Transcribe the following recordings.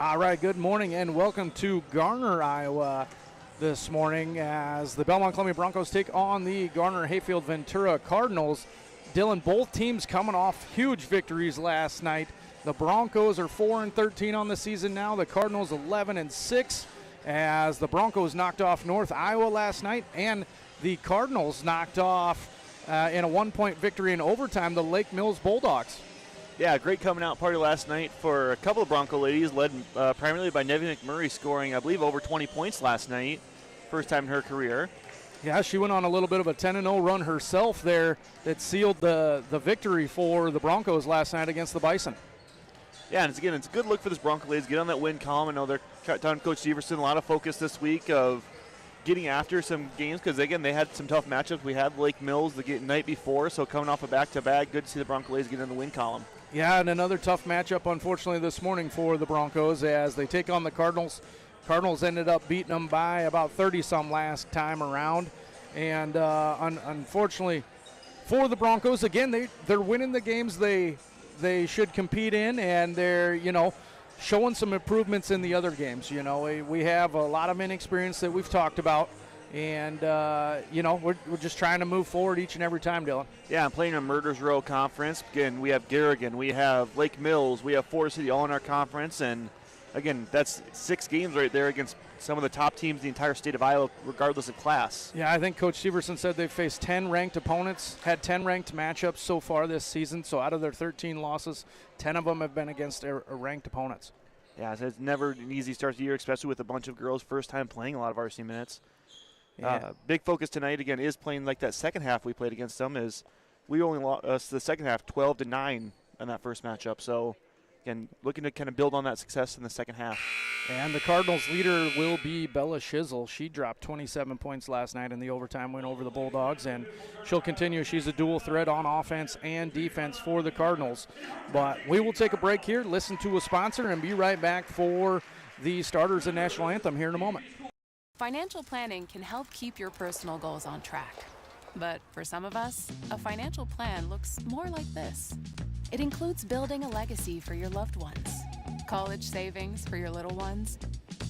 All right, good morning and welcome to Garner, Iowa this morning as the Belmond-Klemme Broncos take on the Garner-Hayfield-Ventura Cardinals. Dylan, both teams coming off huge victories last night. The Broncos are 4-13 on the season now. The Cardinals 11-6 as the Broncos knocked off North Iowa last night, and the Cardinals knocked off in a one-point victory in overtime the Lake Mills Bulldogs. Yeah, great coming out party last night for a couple of Bronco ladies, led primarily by Nevy McMurray, scoring, I believe, over 20 points last night. First time in her career. Yeah, she went on a little bit of a 10-0 run herself there that sealed the victory for the Broncos last night against the Bison. Yeah, and it's a good look for this Bronco ladies. Get on that win column. I know they're down Coach Severson. A lot of focus this week of getting after some games because, again, they had some tough matchups. We had Lake Mills the night before, so coming off a back-to-back, good to see the Bronco ladies get in the win column. Yeah, and another tough matchup, unfortunately, this morning for the Broncos as they take on the Cardinals. Cardinals ended up beating them by about 30-some last time around. And unfortunately for the Broncos, again, they're winning the games they should compete in, and they're, showing some improvements in the other games. We have a lot of inexperience that we've talked about. And, we're just trying to move forward each and every time, Dylan. Yeah, I'm playing a Murders Row conference. Again, we have Garrigan, we have Lake Mills, we have Forest City all in our conference. And, again, that's 6 games right there against some of the top teams in the entire state of Iowa, regardless of class. Yeah, I think Coach Severson said they've faced 10 ranked opponents, had 10 ranked matchups so far this season. So out of their 13 losses, 10 of them have been against ranked opponents. Yeah, so it's never an easy start to the year, especially with a bunch of girls first time playing a lot of varsity minutes. Yeah. Big focus tonight, again, is playing like that second half we played against them. Is we only lost the second half 12-9 in that first matchup. So, again, looking to kind of build on that success in the second half. And the Cardinals' leader will be Bella Shizzle. She dropped 27 points last night in the overtime win over the Bulldogs, and she'll continue. She's a dual threat on offense and defense for the Cardinals. But we will take a break here, listen to a sponsor, and be right back for the starters and national anthem here in a moment. Financial planning can help keep your personal goals on track. But for some of us, a financial plan looks more like this. It includes building a legacy for your loved ones, college savings for your little ones.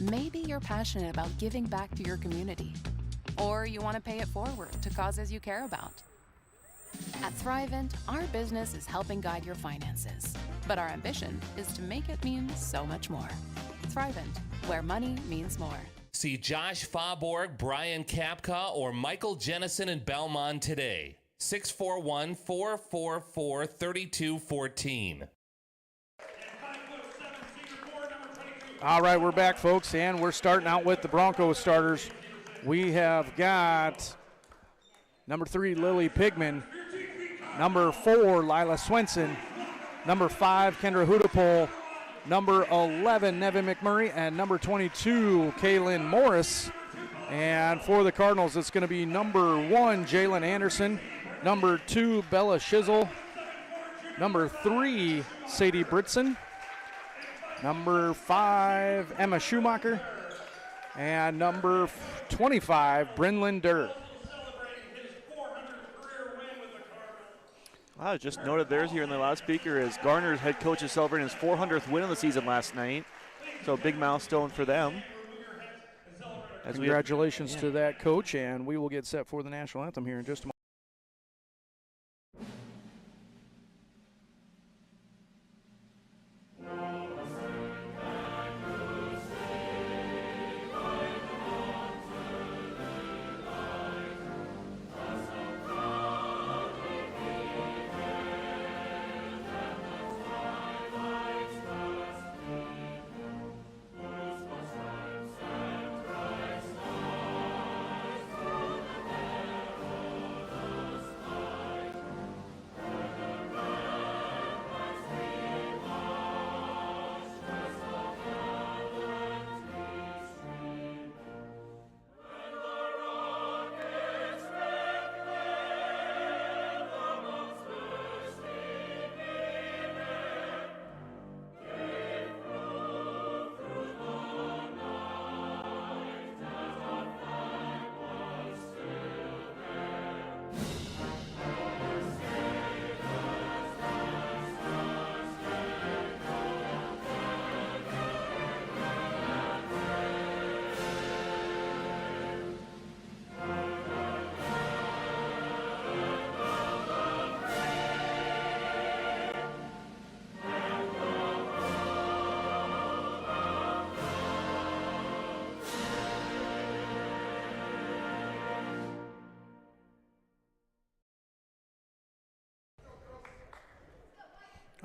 Maybe you're passionate about giving back to your community, or you want to pay it forward to causes you care about. At Thrivent, our business is helping guide your finances, but our ambition is to make it mean so much more. Thrivent, where money means more. See Josh Fauborg, Brian Kapka, or Michael Jennison in Belmond today. 641-444-3214. All right, we're back, folks, and we're starting out with the Broncos starters. We have got number 3, Lily Pigman, number 4, Lila Swenson, number 5, Kendra Hudapole, number 11, Nevin McMurray, and number 22, Kaylin Morris. And for the Cardinals, it's going to be number 1, Jalen Anderson, number 2, Bella Shizzle, number 3, Sadie Britson, number 5, Emma Schumacher, and number 25, Brynlyn Durr. Wow, just noted theirs here in the loudspeaker as Garner's head coach is celebrating his 400th win of the season last night. So a big milestone for them. Congratulations to that coach, and we will get set for the national anthem here in just a moment.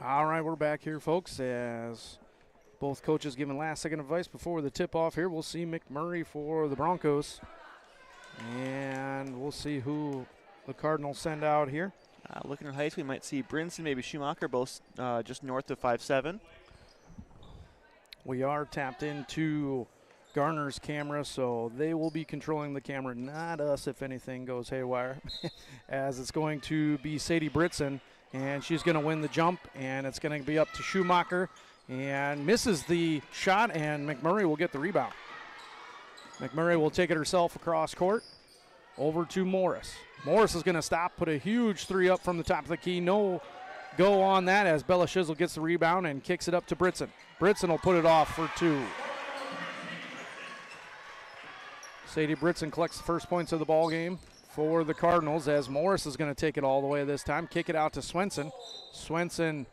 All right, we're back here, folks, as both coaches giving last-second advice before the tip-off here. We'll see McMurray for the Broncos, and we'll see who the Cardinals send out here. Looking at heights, we might see Brinson, maybe Schumacher, both just north of 5'7". We are tapped into Garner's camera, so they will be controlling the camera, not us if anything goes haywire, as it's going to be Sadie Britson, and she's going to win the jump, and it's going to be up to Schumacher, and misses the shot, and McMurray will get the rebound. McMurray will take it herself across court, over to Morris. Morris is going to stop, put a huge three up from the top of the key. No go on that as Bella Shizzle gets the rebound and kicks it up to Britson. Britson will put it off for two. Sadie Britson collects the first points of the ball game for the Cardinals as Morris is going to take it all the way this time. Kick it out to Swenson. Swenson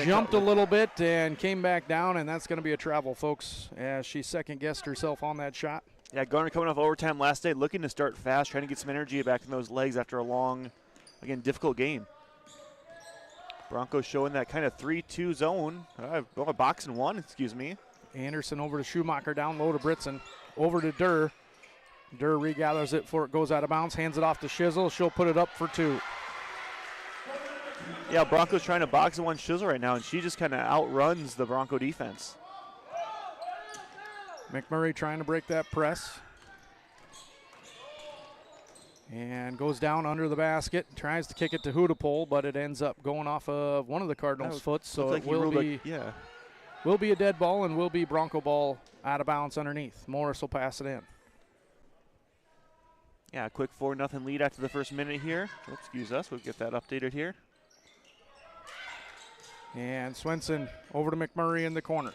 jumped a little bit and came back down, and that's going to be a travel, folks, as she second-guessed herself on that shot. Yeah, Garner coming off overtime last day, looking to start fast, trying to get some energy back in those legs after a long, again, difficult game. Broncos showing that kind of 3-2 zone. Box and one, excuse me. Anderson over to Schumacher, down low to Britson. Over to Durr. Durr regathers it before it goes out of bounds, hands it off to Shizzle. She'll put it up for two. Yeah, Broncos trying to box and one Shizzle right now, and she just kind of outruns the Bronco defense. McMurray trying to break that press. And goes down under the basket, tries to kick it to Hudapole, but it ends up going off of one of the Cardinals' foot, so it will be a dead ball and will be Bronco ball out of bounds underneath. Morris will pass it in. Yeah, a quick 4-0 lead after the first minute here. Oh, excuse us, we'll get that updated here. And Swenson over to McMurray in the corner.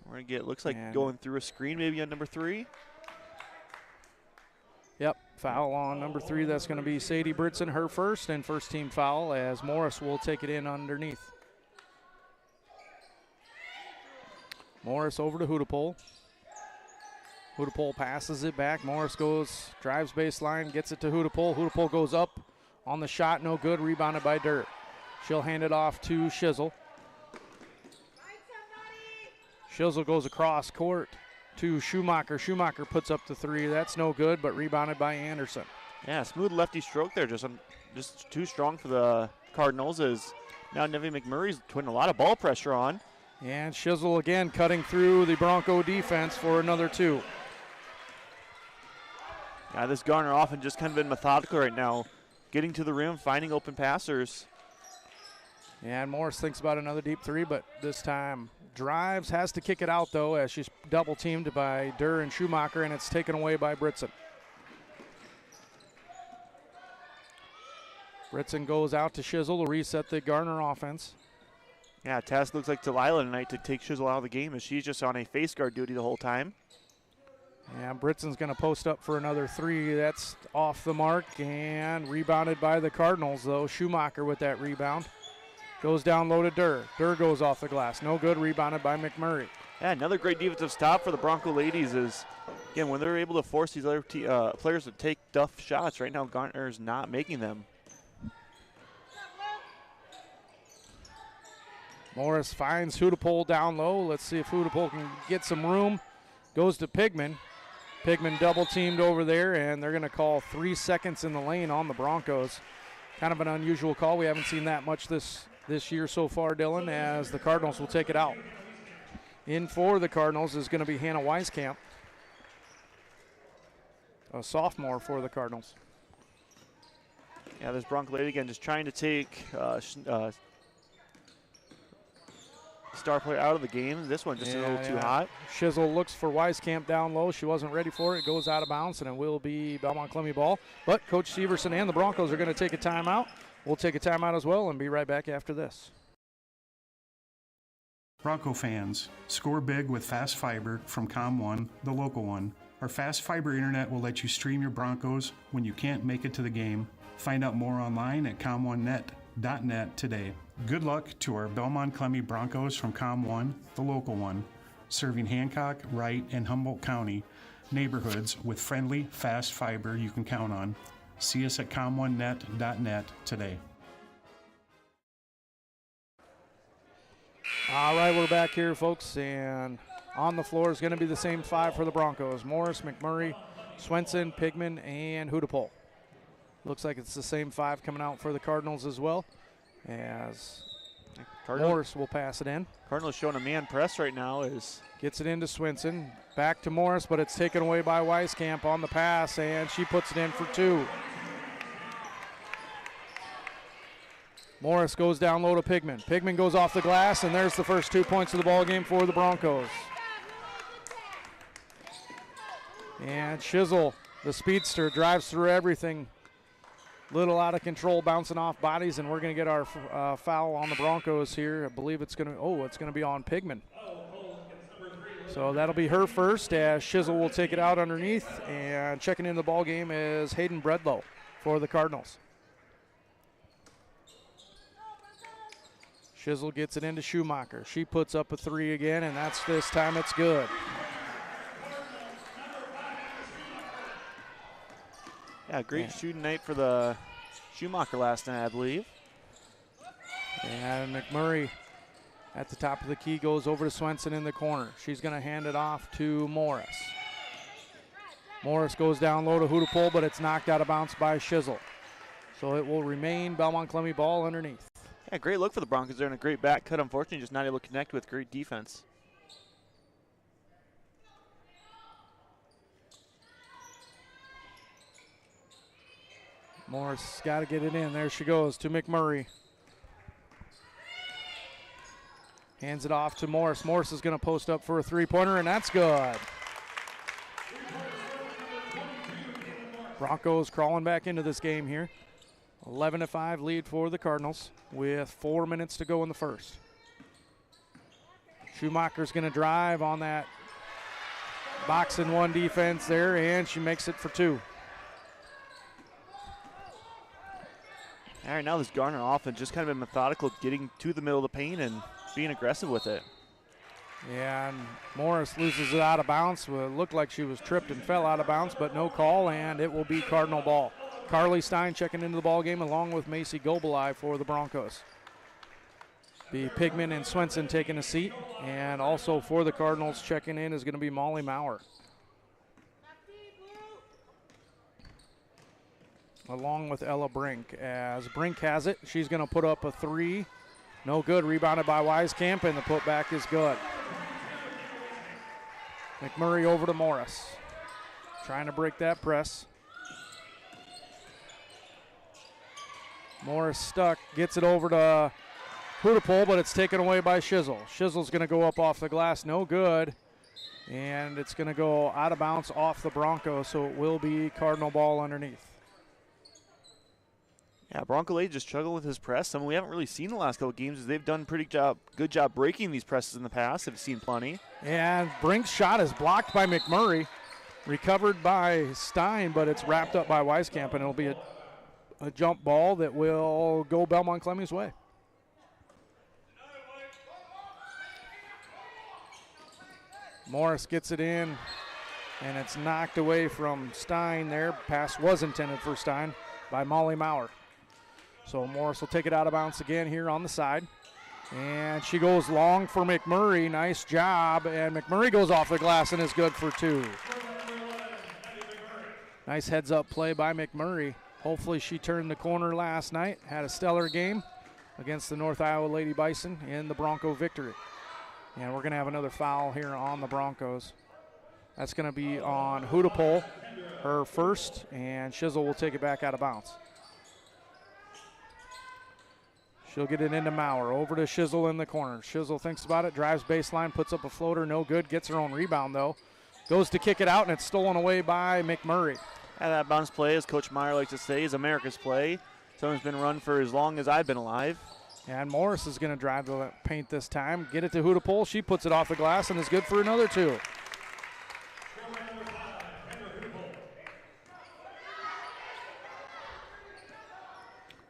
We're going to get, looks like going through a screen maybe on number 3. Yep, foul on number 3. That's going to be Sadie Britson, her first, and first team foul as Morris will take it in underneath. Morris over to Hudapole. Hudapole passes it back. Morris goes, drives baseline, gets it to Hudapole. Hudapole goes up on the shot, no good, rebounded by Dirt. She'll hand it off to Shizzle. Shizzle goes across court to Schumacher. Schumacher puts up the 3. That's no good, but rebounded by Anderson. Yeah, smooth lefty stroke there. Just too strong for the Cardinals as now Nevi McMurray's putting a lot of ball pressure on. And Shizzle again cutting through the Bronco defense for another 2. Yeah, this Garner often just kind of been methodical right now, getting to the rim, finding open passers. And Morris thinks about another deep 3, but this time drives, has to kick it out, though, as she's double-teamed by Durr and Schumacher, and it's taken away by Britson. Britson goes out to Shizzle to reset the Garner offense. Yeah, task looks like Delilah tonight to take Shizzle out of the game as she's just on a face guard duty the whole time. And Britson's going to post up for another 3. That's off the mark and rebounded by the Cardinals, though. Schumacher with that rebound. Goes down low to Durr. Durr goes off the glass. No good, rebounded by McMurray. Yeah, another great defensive stop for the Bronco ladies is, again, when they're able to force these other players to take tough shots, right now Garner's not making them. Morris finds Hudapole down low. Let's see if Hudapole can get some room. Goes to Pigman. Pigman double-teamed over there, and they're going to call 3 seconds in the lane on the Broncos. Kind of an unusual call. We haven't seen that much this year so far, Dylan, as the Cardinals will take it out. In for the Cardinals is going to be Hannah Weiskamp, a sophomore for the Cardinals. Yeah, this Bronco lady, again, just trying to take star player out of the game. This one just a little too hot. Shizzle looks for Weiskamp down low. She wasn't ready for it. It goes out of bounds, and it will be Belmond-Klemme ball. But Coach Severson and the Broncos are going to take a timeout. We'll take a timeout as well and be right back after this. Bronco fans, score big with fast fiber from ComOne, the local one. Our fast fiber internet will let you stream your Broncos when you can't make it to the game. Find out more online at comonenet.net today. Good luck to our Belmond-Klemme Broncos from ComOne, the local one, serving Hancock, Wright, and Humboldt County neighborhoods with friendly, fast fiber you can count on. See us at comonenet.net today. All right, we're back here, folks, and on the floor is going to be the same 5 for the Broncos. Morris, McMurray, Swenson, Pigman, and Hudapole. Looks like it's the same 5 coming out for the Cardinals as well, as Morris will pass it in. Cardinals showing a man press right now. Gets it into Swenson. Back to Morris, but it's taken away by Weiskamp on the pass, and she puts it in for 2. Morris goes down low to Pigman. Pigman goes off the glass, and there's the first 2 points of the ball game for the Broncos. And Shizzle, the speedster, drives through everything. Little out of control, bouncing off bodies, and we're going to get our foul on the Broncos here. I believe it's going to be on Pigman. So that'll be her first, as Shizzle will take it out underneath, and checking in the ball game is Hayden Bredlow for the Cardinals. Shizzle gets it into Schumacher. She puts up a 3 again, and this time it's good. Yeah, great shooting night for the Schumacher last night, I believe. And McMurray at the top of the key goes over to Swenson in the corner. She's going to hand it off to Morris. Morris goes down low to Hudapole, but it's knocked out of bounds by Shizzle. So it will remain Belmond-Klemme ball underneath. Yeah, great look for the Broncos there and a great back cut. Unfortunately, just not able to connect with great defense. Morris got to get it in. There she goes to McMurray. Hands it off to Morris. Morris is going to post up for a 3-pointer, and that's good. Broncos crawling back into this game here. 11-5 lead for the Cardinals with 4 minutes to go in the first. Schumacher's going to drive on that box and 1 defense there, and she makes it for 2. All right, now this Garner offense just kind of been methodical, getting to the middle of the paint and being aggressive with it. Yeah, and Morris loses it out of bounds. Well, it looked like she was tripped and fell out of bounds, but no call, and it will be Cardinal ball. Carly Stein checking into the ball game along with Macy Gobelai for the Broncos. Be Pigman and Swenson taking a seat, and also for the Cardinals checking in is going to be Molly Maurer. Along with Ella Brink. As Brink has it, she's going to put up a 3. No good. Rebounded by Weiskamp, and the putback is good. McMurray over to Morris. Trying to break that press. Morris stuck. Gets it over to Hudapole, but it's taken away by Shizzle. Shizzle's going to go up off the glass. No good. And it's going to go out of bounds off the Broncos, so it will be Cardinal ball underneath. Yeah, Bronco Lady just struggled with his press. Something we haven't really seen the last couple of games is they've done good job breaking these presses in the past. I've seen plenty. And Brink's shot is blocked by McMurray, recovered by Stein, but it's wrapped up by Weiskamp, and it'll be a jump ball that will go Belmond-Klemme's way. Morris gets it in, and it's knocked away from Stein there. Pass was intended for Stein by Molly Maurer. So Morris will take it out of bounds again here on the side. And she goes long for McMurray. Nice job. And McMurray goes off the glass and is good for 2. Nice heads-up play by McMurray. Hopefully she turned the corner last night. Had a stellar game against the North Iowa Lady Bison in the Bronco victory. And we're going to have another foul here on the Broncos. That's going to be on Hudapole, her first, and Shizzle will take it back out of bounds. She'll get it into Maurer, over to Shizzle in the corner. Shizzle thinks about it, drives baseline, puts up a floater, no good, gets her own rebound though. Goes to kick it out, and it's stolen away by McMurray. And that bounce play, as Coach Meyer likes to say, is America's play. Something's been run for as long as I've been alive. And Morris is going to drive the paint this time. Get it to Hudapole. She puts it off the glass and is good for another 2.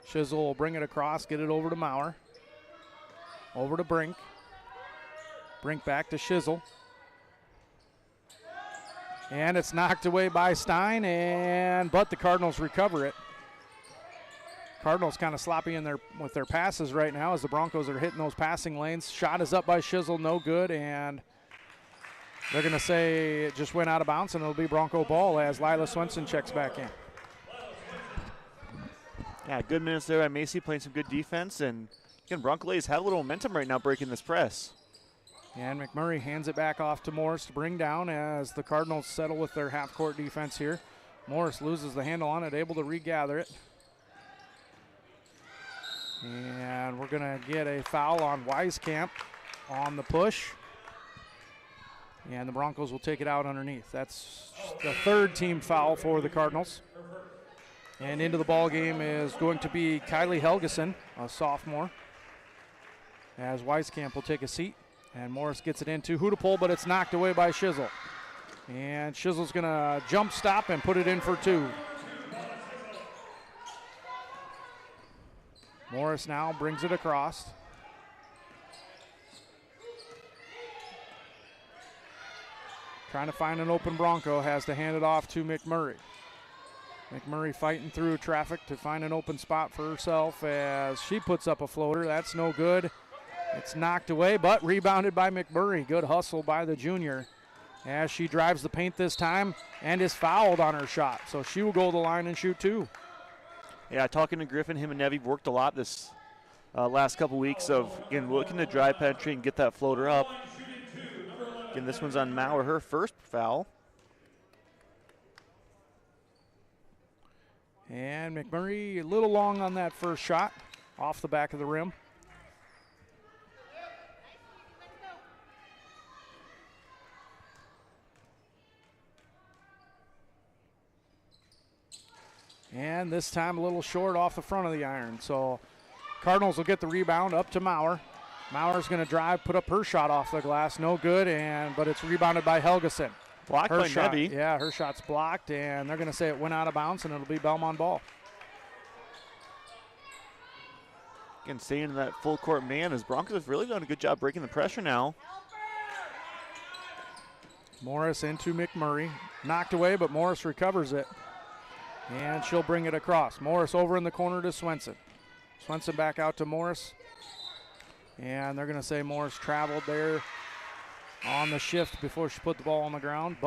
Shizzle will bring it across, get it over to Maurer. Over to Brink. Brink back to Shizzle. And it's knocked away by Stein, but the Cardinals recover it. Cardinals kind of sloppy with their passes right now as the Broncos are hitting those passing lanes. Shot is up by Shizzle, no good, and they're going to say it just went out of bounds, and it'll be Bronco ball as Lila Swenson checks back in. Yeah, good minutes there by Macy, playing some good defense, and again, Bronco ladies have a little momentum right now breaking this press. And McMurray hands it back off to Morris to bring down as the Cardinals settle with their half-court defense here. Morris loses the handle on it, able to regather it. And we're going to get a foul on Wieskamp on the push. And the Broncos will take it out underneath. That's the third team foul for the Cardinals. And into the ball game is going to be Kylie Helgeson, a sophomore, as Wieskamp will take a seat. And Morris gets it into Hootapole, but it's knocked away by Shizzle. And Shizzle's going to jump stop and put it in for two. Morris now brings it across. Trying to find an open Bronco, has to hand it off to McMurray. McMurray fighting through traffic to find an open spot for herself as she puts up a floater. That's no good. It's knocked away, but rebounded by McMurray. Good hustle by the junior as she drives the paint this time and is fouled on her shot. So she will go to the line and shoot two. Yeah, talking to Griffin, him and Nevy worked a lot this last couple weeks of, again, looking to drive, penetrate, and get that floater up. Again, this one's on Mauer, her first foul. And McMurray a little long on that first shot, off the back of the rim. And this time a little short off the front of the iron. So Cardinals will get the rebound up to Mauer. Mauer's going to drive, put up her shot off the glass. No good, but it's rebounded by Helgeson. Blocked by Nevy. Yeah, her shot's blocked, and they're going to say it went out of bounds, and it'll be Belmont ball. Again, staying in that full court man as Broncos have really done a good job breaking the pressure now. Morris into McMurray. Knocked away, but Morris recovers it. And she'll bring it across. Morris over in the corner to Swenson. Swenson back out to Morris. And they're going to say Morris traveled there on the shift before she put the ball on the ground.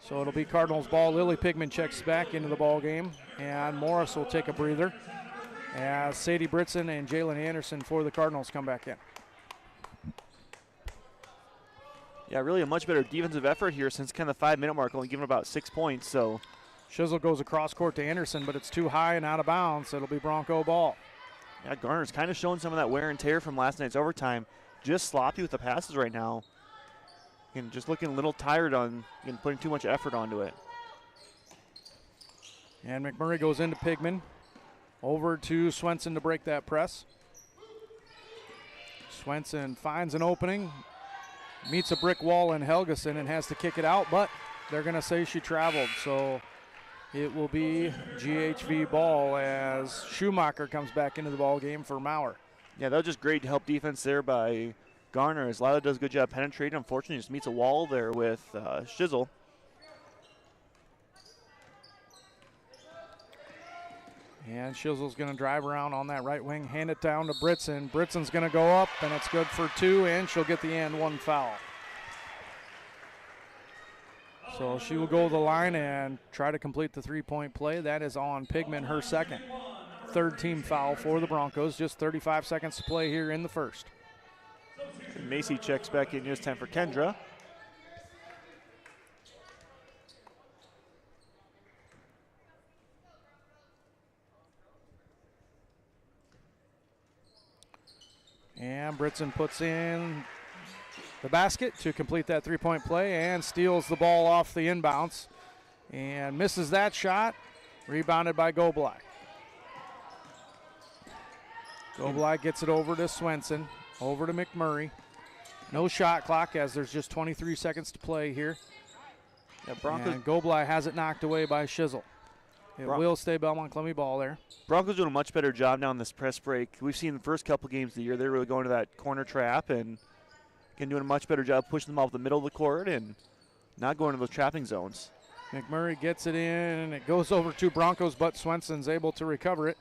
So it'll be Cardinals ball. Lily Pigman checks back into the ball game. And Morris will take a breather as Sadie Britson and Jalen Anderson for the Cardinals come back in. Yeah, really a much better defensive effort here since kind of the 5-minute mark, only giving about 6 points. So Shizzle goes across court to Anderson, but it's too high and out of bounds. It'll be Bronco ball. Yeah, Garner's kind of showing some of that wear and tear from last night's overtime. Just sloppy with the passes right now. And just looking a little tired on putting too much effort onto it. And McMurray goes into Pigman. Over to Swenson to break that press. Swenson finds an opening. Meets a brick wall in Helgeson and has to kick it out, but they're going to say she traveled. So it will be GHV ball as Schumacher comes back into the ball game for Mauer. Yeah, that was just great help defense there by Garner as Lila does a good job penetrating. Unfortunately, just meets a wall there with Shizzle. And Shizzle's going to drive around on that right wing, hand it down to Britson. Britson's going to go up, and it's good for two, and she'll get the and one foul. So she will go to the line and try to complete the three-point play. That is on Pigman, her second. Third team foul for the Broncos. Just 35 seconds to play here in the first. And Macy checks back in this time for Kendra. And Britson puts in the basket to complete that three-point play and steals the ball off the inbounds and misses that shot. Rebounded by Goblai. Goblai gets it over to Swenson, over to McMurray. No shot clock as there's just 23 seconds to play here. Yeah, Broncos. And Goblai has it knocked away by Shizzle. It will stay Belmond-Klemme ball there. Broncos doing a much better job now in this press break. We've seen the first couple games of the year, they're really going to that corner trap and doing a much better job pushing them off the middle of the court and not going to those trapping zones. McMurray gets it in, and it goes over to Broncos, but Swenson's able to recover it.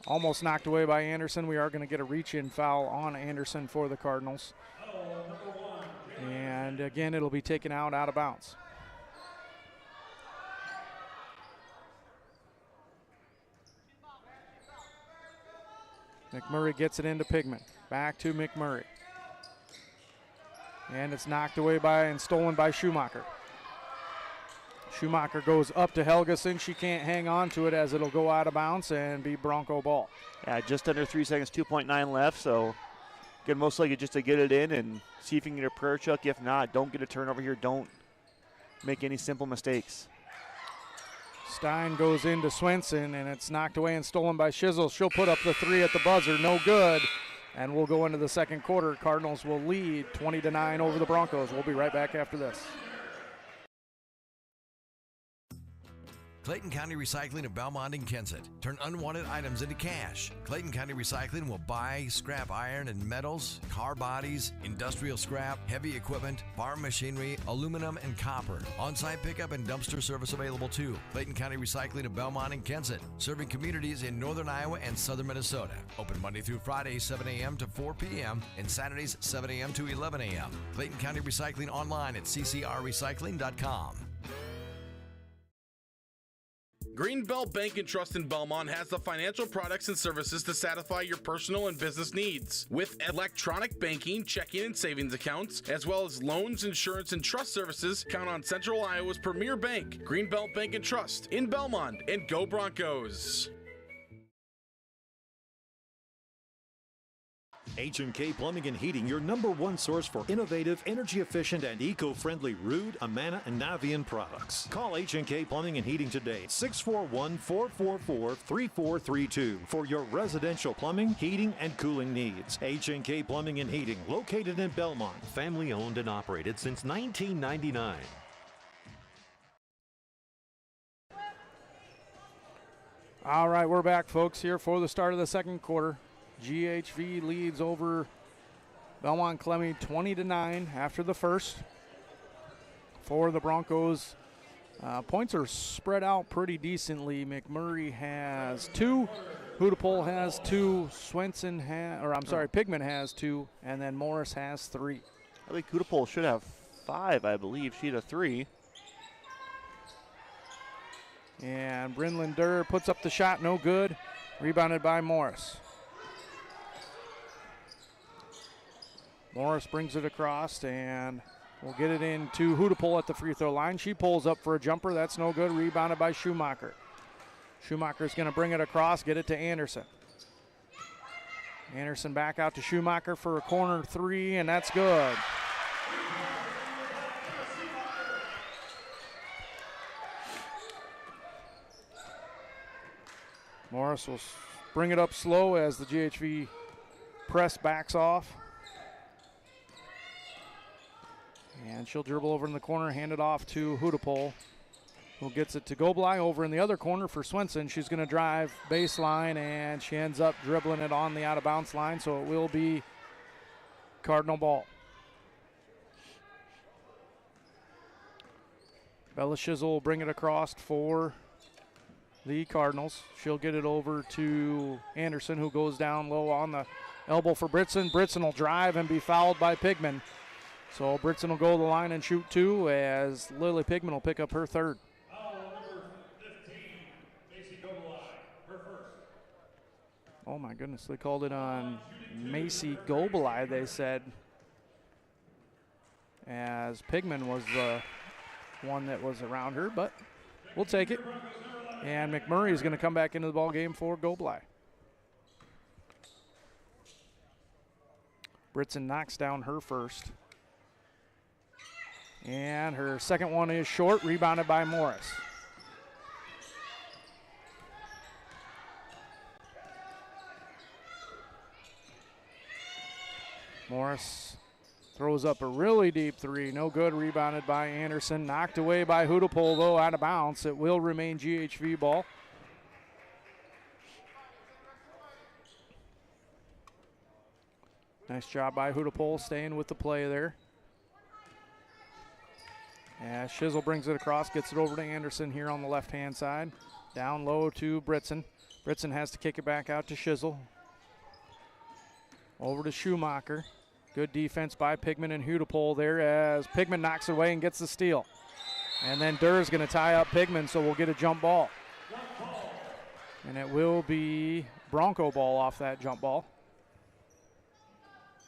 Almost knocked away by Anderson. We are going to get a reach-in foul on Anderson for the Cardinals. And again, it'll be taken out of bounds. McMurray gets it into Pigman. Back to McMurray. And it's knocked away by and stolen by Schumacher. Schumacher goes up to Helgeson. She can't hang on to it as it'll go out of bounds and be Bronco ball. Yeah, just under 3 seconds, 2.9 left. So, again, most likely just to get it in and see if you can get a prayer chuck. If not, don't get a turnover here. Don't make any simple mistakes. Stein goes into Swenson, and it's knocked away and stolen by Shizzle. She'll put up the three at the buzzer. No good. And we'll go into the second quarter. Cardinals will lead 20-9 over the Broncos. We'll be right back after this. Clayton County Recycling of Belmont and Kensett. Turn unwanted items into cash. Clayton County Recycling will buy scrap iron and metals, car bodies, industrial scrap, heavy equipment, farm machinery, aluminum, and copper. On-site pickup and dumpster service available too. Clayton County Recycling of Belmont and Kensett, serving communities in northern Iowa and southern Minnesota. Open Monday through Friday, 7 a.m. to 4 p.m. and Saturdays, 7 a.m. to 11 a.m. Clayton County Recycling online at ccrrecycling.com. Greenbelt Bank and Trust in Belmont has the financial products and services to satisfy your personal and business needs. With electronic banking, checking and savings accounts, as well as loans, insurance, and trust services, count on Central Iowa's premier bank, Greenbelt Bank and Trust in Belmont, and go Broncos. H&K Plumbing and Heating, your #1 source for innovative, energy-efficient, and eco-friendly Ruud, Amana, and Navian products. Call H&K Plumbing and Heating today, 641-444-3432 for your residential plumbing, heating, and cooling needs. H&K Plumbing and Heating, located in Belmont. Family owned and operated since 1999. All right, we're back, folks, here for the start of the second quarter. GHV leads over Belmond-Klemme 20-9 after the first. For the Broncos, points are spread out pretty decently. McMurray has 2, Hudapole has 2, Pigman has 2, and then Morris has 3. I think Hudapole should have 5, I believe. She had a 3. And Brynlin Durr puts up the shot, no good. Rebounded by Morris. Morris brings it across, and we'll get it into Hudapole at the free throw line. She pulls up for a jumper. That's no good. Rebounded by Schumacher. Schumacher's going to bring it across, get it to Anderson. Anderson back out to Schumacher for a corner 3, and that's good. Morris will bring it up slow as the GHV press backs off. And she'll dribble over in the corner, hand it off to Hudapole, who gets it to Goblai over in the other corner for Swenson. She's going to drive baseline, and she ends up dribbling it on the out-of-bounds line, so it will be Cardinal ball. Bella Shizzle will bring it across for the Cardinals. She'll get it over to Anderson, who goes down low on the elbow for Britson. Britson will drive and be fouled by Pigman. So Britson will go to the line and shoot 2 as Lily Pigman will pick up her 3rd. Oh my goodness, they called it on Macy Gobalai, they said, as Pigman was the one that was around her, but we'll take it. And McMurray is going to come back into the ball game for Gobalai. Britson knocks down her first. And her second one is short, rebounded by Morris. Morris throws up a really deep 3, no good, rebounded by Anderson. Knocked away by Hudapole, though, out of bounds. It will remain GHV ball. Nice job by Hudapole staying with the play there. As Shizzle brings it across, gets it over to Anderson here on the left-hand side. Down low to Britson. Britson has to kick it back out to Shizzle. Over to Schumacher. Good defense by Pigman and Hudepole there as Pigman knocks it away and gets the steal. And then Durr's going to tie up Pigman, so we'll get a jump ball. And it will be Bronco ball off that jump ball.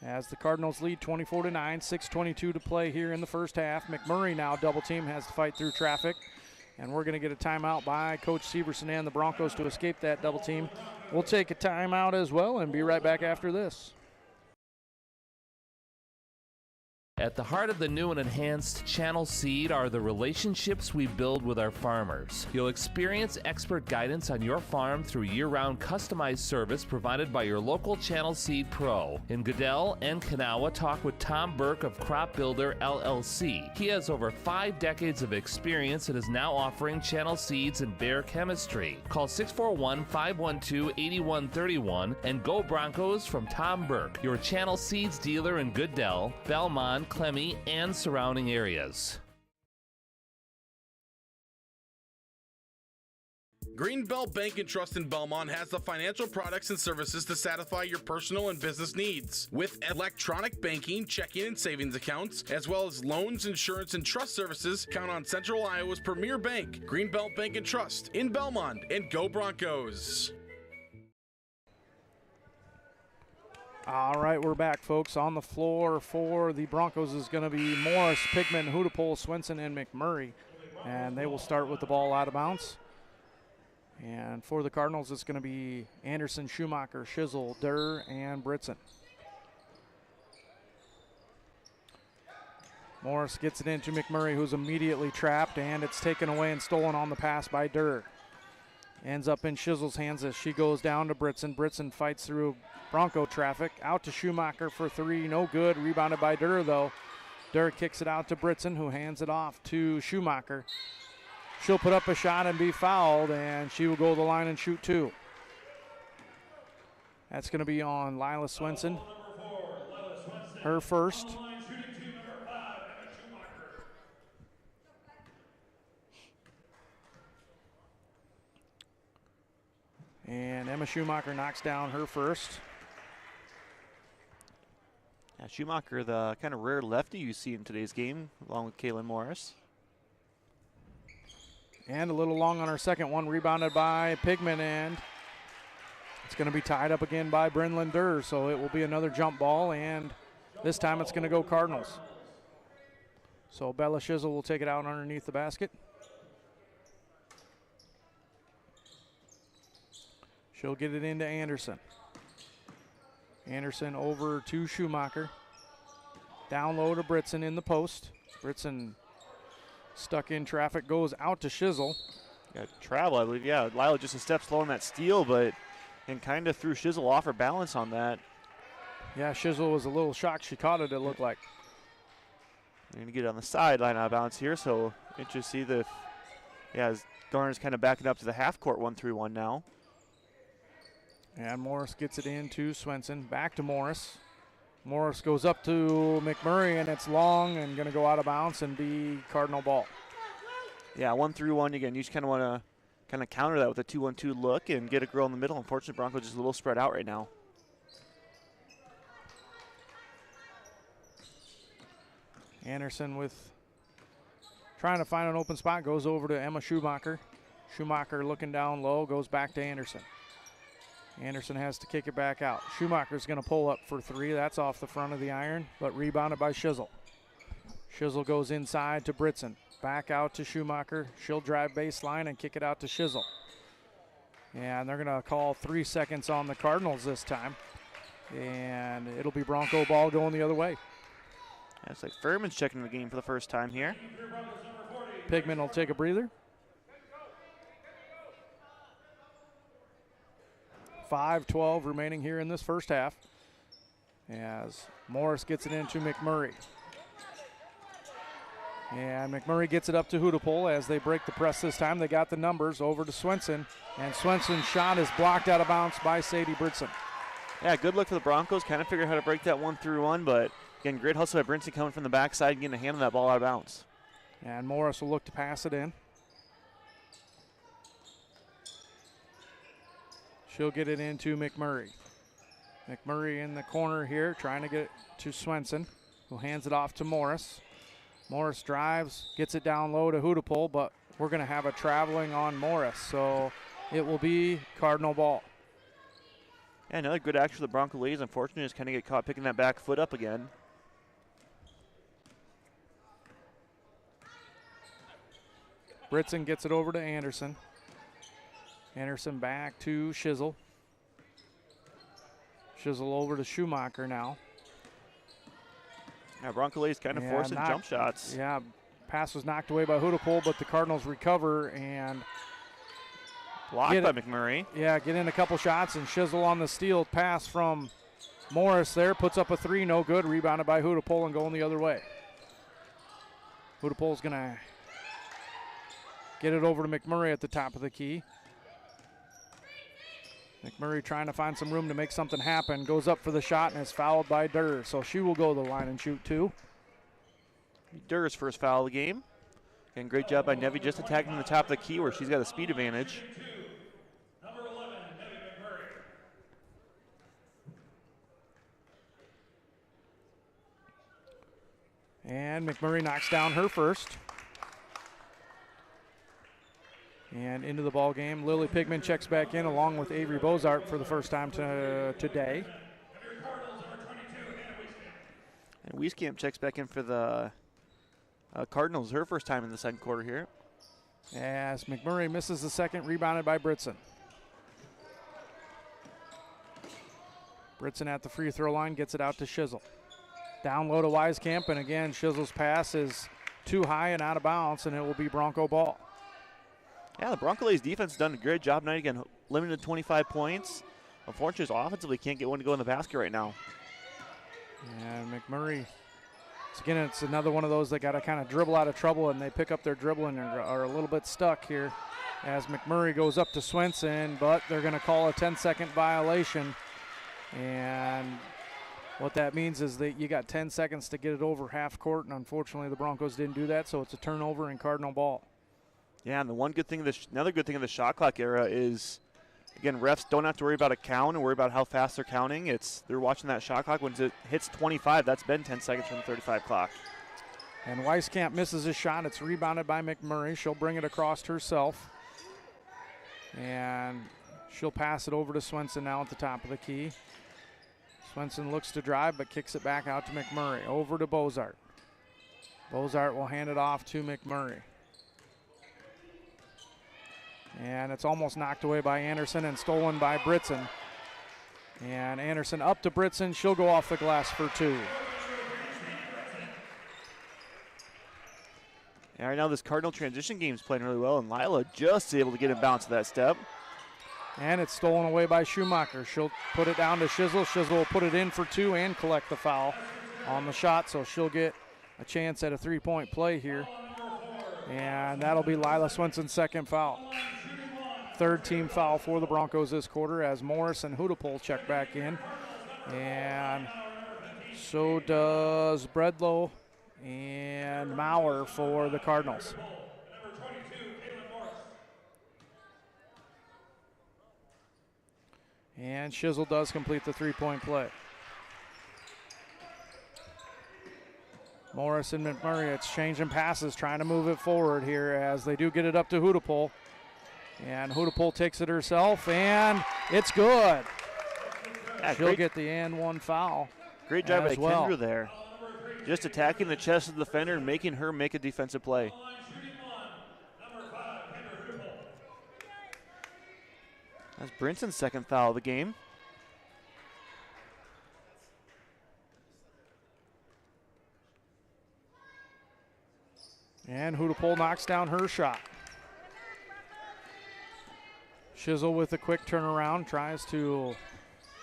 As the Cardinals lead 24-9, 6:22 to play here in the first half. McMurray now double team, has to fight through traffic. And we're going to get a timeout by Coach Severson and the Broncos to escape that double team. We'll take a timeout as well and be right back after this. At the heart of the new and enhanced Channel Seed are the relationships we build with our farmers. You'll experience expert guidance on your farm through year-round customized service provided by your local Channel Seed Pro. In Goodell and Kanawha, talk with Tom Burke of Crop Builder LLC. He has over 5 decades of experience and is now offering Channel Seeds and Bayer Chemistry. Call 641-512-8131 and go Broncos from Tom Burke, your Channel Seeds dealer in Goodell, Belmond-Klemme, and surrounding areas. Greenbelt Bank and Trust in Belmont has the financial products and services to satisfy your personal and business needs. With electronic banking, checking and savings accounts, as well as loans, insurance, and trust services, count on Central Iowa's premier bank, Greenbelt Bank and Trust in Belmont, and go Broncos. All right, we're back, folks. On the floor for the Broncos is going to be Morris, Pigman, Hudepole, Swenson, and McMurray. And they will start with the ball out of bounds. And for the Cardinals, it's going to be Anderson, Schumacher, Shizzle, Durr, and Britson. Morris gets it into McMurray, who's immediately trapped, and it's taken away and stolen on the pass by Durr. Ends up in Shizzle's hands as she goes down to Britson. Britson fights through Bronco traffic. Out to Schumacher for 3. No good. Rebounded by Durr, though. Durr kicks it out to Britson, who hands it off to Schumacher. She'll put up a shot and be fouled, and she will go to the line and shoot 2. That's going to be on Lila Swenson. Her first. And Emma Schumacher knocks down her first. Yeah, Schumacher, the kind of rare lefty you see in today's game, along with Kaylin Morris. And a little long on her second one, rebounded by Pigman, and it's going to be tied up again by Brenlin Durr, so it will be another jump ball, and this time it's going to go Cardinals. So Bella Shizzle will take it out underneath the basket. She'll get it into Anderson. Anderson over to Schumacher. Down low to Britson in the post. Britson stuck in traffic, goes out to Shizzle. Got travel, I believe. Yeah, Lila just a step slow on that steal, but and kind of threw Shizzle off her balance on that. Yeah, Shizzle was a little shocked. She caught it looked like. They're going to get it on the sideline out of bounds here, so interesting to see the, as Garner's kind of backing up to the half-court 1-3-1 now. And Morris gets it into Swenson. Back to Morris. Morris goes up to McMurray, and it's long and going to go out of bounds and be Cardinal ball. Yeah, 1-3-1 again. You just kind of want to kind of counter that with a 2-1-2 look and get a girl in the middle. Unfortunately, Broncos just a little spread out right now. Anderson with trying to find an open spot, goes over to Emma Schumacher. Schumacher looking down low, goes back to Anderson. Anderson has to kick it back out. Schumacher's going to pull up for 3. That's off the front of the iron, but rebounded by Shizzle. Shizzle goes inside to Britson. Back out to Schumacher. She'll drive baseline and kick it out to Shizzle. And they're going to call 3 seconds on the Cardinals this time. And it'll be Bronco ball going the other way. Yeah, it's like Furman's checking the game for the first time here. Pigman will take a breather. 5:12 remaining here in this first half as Morris gets it into McMurray. And McMurray gets it up to Hudepole as they break the press this time. They got the numbers over to Swenson, and Swenson's shot is blocked out of bounds by Sadie Britson. Yeah, good look for the Broncos. Kind of figured out how to break that 1-3-1, but again, great hustle by Brinson coming from the backside and getting a hand on that ball out of bounds. And Morris will look to pass it in. She'll get it into McMurray. McMurray in the corner here, trying to get it to Swenson, who hands it off to Morris. Morris drives, gets it down low to Hudipol, but we're going to have a traveling on Morris, so it will be Cardinal ball. Yeah, another good action for the Bronco ladies. Unfortunately, just kind of get caught picking that back foot up again. Britson gets it over to Anderson. Anderson back to Shizzle. Shizzle over to Schumacher now. Yeah, Bronco ladies kind of forcing jump shots. Yeah, pass was knocked away by Hudipol, but the Cardinals recover and blocked by McMurray. Yeah, get in a couple shots, and Shizzle on the steal pass from Morris there, puts up a three, no good, rebounded by Hudipol and going the other way. Hudipol's going to get it over to McMurray at the top of the key. McMurray trying to find some room to make something happen, goes up for the shot and is fouled by Durr, so she will go to the line and shoot two. Durr's first foul of the game. Again, great job by Nevi just attacking the top of the key where she's got a speed advantage. Number 11, Nevi McMurray. And McMurray knocks down her first. And into the ball game, Lily Pigman checks back in along with Avery Bozart for the first time today. And Wieskamp checks back in for the Cardinals, her first time in the second quarter here. As McMurray misses the second, rebounded by Britson. Britson at the free throw line, gets it out to Shizzle. Down low to Wieskamp, and again, Shizzle's pass is too high and out of bounds, and it will be Bronco ball. Yeah, the Bronco ladies defense has done a great job tonight. Again, limited to 25 points. Unfortunately, just offensively can't get one to go in the basket right now. And McMurray, it's another one of those that got to kind of dribble out of trouble, and they pick up their dribbling and are a little bit stuck here as McMurray goes up to Swenson, but they're going to call a 10-second violation. And what that means is that you got 10 seconds to get it over half court, and unfortunately the Broncos didn't do that, so it's a turnover and Cardinal ball. Yeah, and the one good thing, another good thing of the shot clock era is, again, refs don't have to worry about a count and worry about how fast they're counting. They're watching that shot clock. When it hits 25, that's been 10 seconds from the 35 clock. And Wieskamp misses his shot. It's rebounded by McMurray. She'll bring it across herself. And she'll pass it over to Swenson now at the top of the key. Swenson looks to drive but kicks it back out to McMurray. Over to Bozart. Bozart will hand it off to McMurray. And it's almost knocked away by Anderson and stolen by Britson. And Anderson up to Britson. She'll go off the glass for two. Yeah, right now this Cardinal transition game is playing really well, and Lila just able to get him bounce to that step. And it's stolen away by Schumacher. She'll put it down to Shizzle. Shizzle will put it in for two and collect the foul on the shot, so she'll get a chance at a three-point play here. And that'll be Lila Swenson's second foul. Third team foul for the Broncos this quarter as Morris and Hudipol check back in. And so does Bredlow and Maurer for the Cardinals. And Shizzle does complete the three-point play. Morris and McMurray exchanging passes, trying to move it forward here as they do get it up to Hudipol. And Hudipol takes it herself, and it's good. Yeah, she'll get the and one foul. Great job by well. Kendra there. Just attacking the chest of the defender and making her make a defensive play. That's Brinson's second foul of the game. And Hudipol knocks down her shot. Shizzle with a quick turnaround, tries to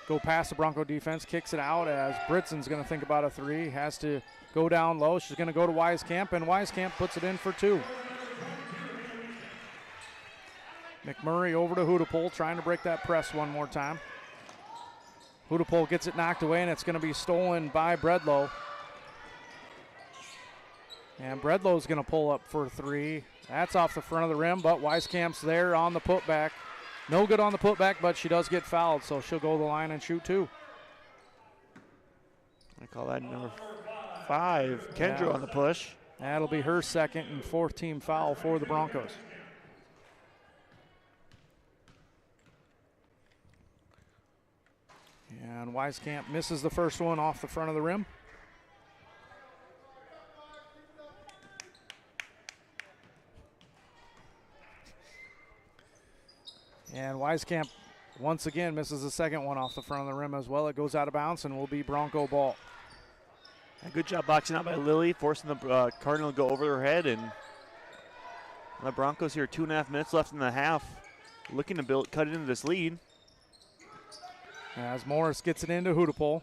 go past the Bronco defense, kicks it out as Britson's going to think about a three, has to go down low. She's going to go to Wieskamp, and Wieskamp puts it in for two. McMurray over to Hudipol, trying to break that press one more time. Hudipol gets it knocked away, and it's going to be stolen by Bredlow. And Bredlow's going to pull up for three. That's off the front of the rim, but Wieskamp's there on the putback. No good on the putback, but she does get fouled, so she'll go to the line and shoot 2. I call that number 5, Kendra on the push. That'll be her second and 4th team foul for the Broncos. And Wieskamp misses the first one off the front of the rim. And Wieskamp once again misses the second one off the front of the rim as well. It goes out of bounds and will be Bronco ball. A good job boxing out by Lily, forcing the Cardinal to go over her head. And the Broncos here, 2.5 minutes left in the half, looking to cut into this lead. As Morris gets it into Hudepohl.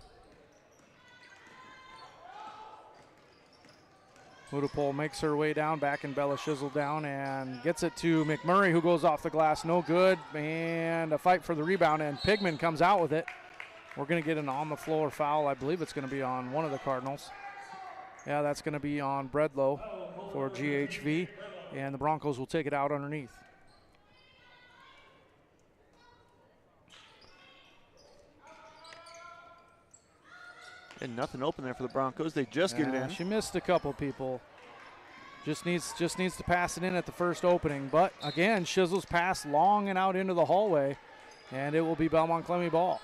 Hudepohl makes her way down, back and Bella Shizzle down and gets it to McMurray, who goes off the glass, no good. And a fight for the rebound, and Pigman comes out with it. We're going to get an on-the-floor foul. I believe it's going to be on one of the Cardinals. Yeah, that's going to be on Bredlow for GHV, and the Broncos will take it out underneath. And nothing open there for the Broncos. They just get it in. She missed a couple people. Just needs to pass it in at the first opening. But again, Shizzle's pass long and out into the hallway, and it will be Belmond-Klemme ball.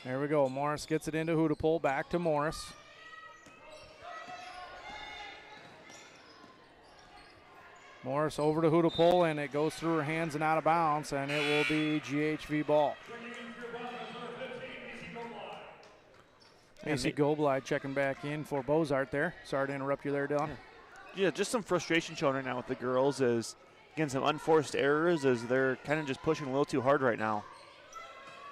There we go. Morris gets it into Hudepohl. Back to Morris. Morris over to Hudepohl, and it goes through her hands and out of bounds, and it will be GHV ball. AC Goblai checking back in for Bozart there. Sorry to interrupt you there, Dylan. Yeah, just some frustration showing right now with the girls, as again, some unforced errors as they're kind of just pushing a little too hard right now.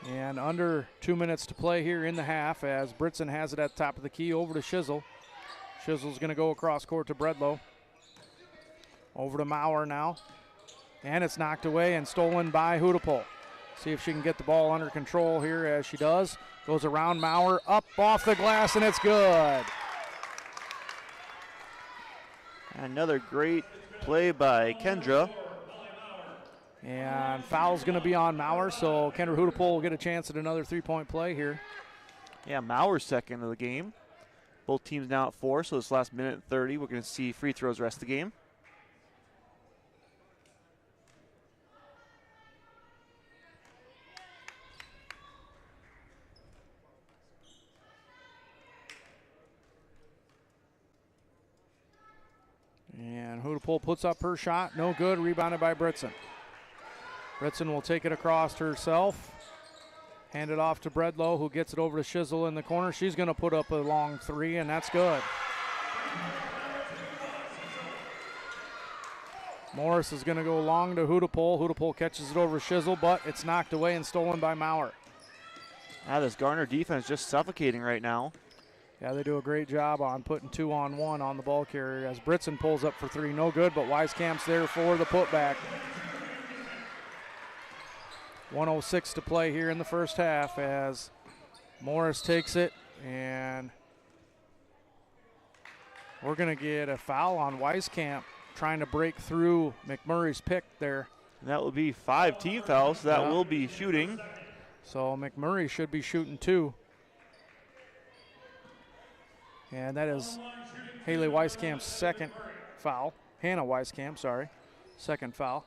And under 2 minutes to play here in the half, as Britson has it at the top of the key over to Shizzle. Shizzle's going to go across court to Bredlow. Over to Maurer now. And it's knocked away and stolen by Hudepohl. See if she can get the ball under control here, as she does. Goes around Maurer, up off the glass, and it's good. Another great play by Kendra. And foul's going to be on Maurer, so Kendra Hudepohl will get a chance at another three-point play here. Yeah, Maurer's second of the game. Both teams now at 4, so this last minute and 30, we're going to see free throws the rest of the game. And Hudepohl puts up her shot, no good, rebounded by Britson. Britson will take it across herself, hand it off to Bredlow, who gets it over to Shizzle in the corner. She's going to put up a long three, and that's good. Morris is going to go long to Hudepohl. Hudepohl catches it over Shizzle, but it's knocked away and stolen by Maurer. Now this Garner defense just suffocating right now. Yeah, they do a great job on putting 2-on-1 on the ball carrier, as Britson pulls up for three. No good, but Wieskamp's there for the putback. 1:06 to play here in the first half, as Morris takes it, and we're going to get a foul on Wieskamp trying to break through McMurray's pick there. And that will be 5 team fouls. So that will be shooting. So McMurray should be shooting 2. And that is Haley Wieskamp's second foul. Hannah Wieskamp, sorry. Second foul.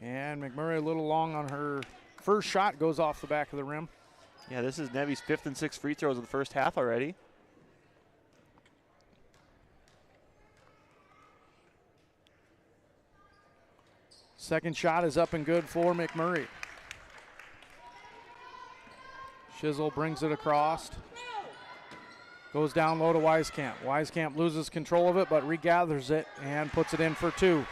And McMurray a little long on her first shot, goes off the back of the rim. Yeah, this is Nevy's 5th and 6th free throws of the first half already. Second shot is up and good for McMurray. Shizzle brings it across. Goes down low to Wieskamp. Wieskamp loses control of it, but regathers it and puts it in for 2.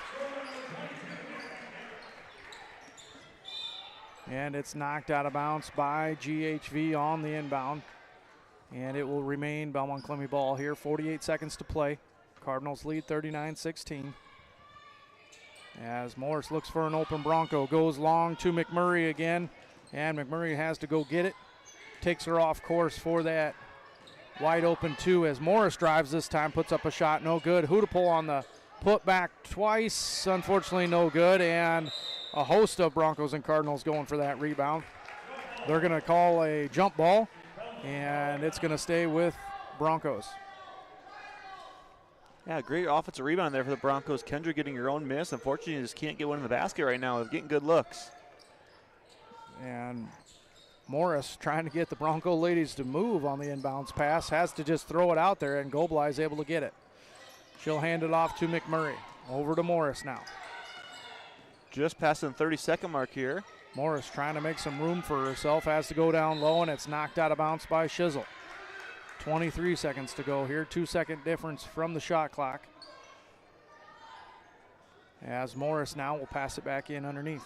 And it's knocked out of bounds by GHV on the inbound. And it will remain Belmond-Klemme ball here. 48 seconds to play. Cardinals lead 39-16. As Morris looks for an open Bronco, goes long to McMurray again, and McMurray has to go get it. Takes her off course for that wide open 2 as Morris drives this time, puts up a shot, no good. Hootepohl on the put back twice, unfortunately no good, and a host of Broncos and Cardinals going for that rebound. They're going to call a jump ball, and it's going to stay with Broncos. Yeah, great offensive rebound there for the Broncos. Kendra getting her own miss. Unfortunately, you just can't get one in the basket right now. They're getting good looks. And Morris trying to get the Bronco ladies to move on the inbounds pass. Has to just throw it out there, and Gobli is able to get it. She'll hand it off to McMurray. Over to Morris now. Just passing the 30-second mark here. Morris trying to make some room for herself. Has to go down low, and it's knocked out of bounds by Shizzle. 23 seconds to go here. 2-second difference from the shot clock. As Morris now will pass it back in underneath.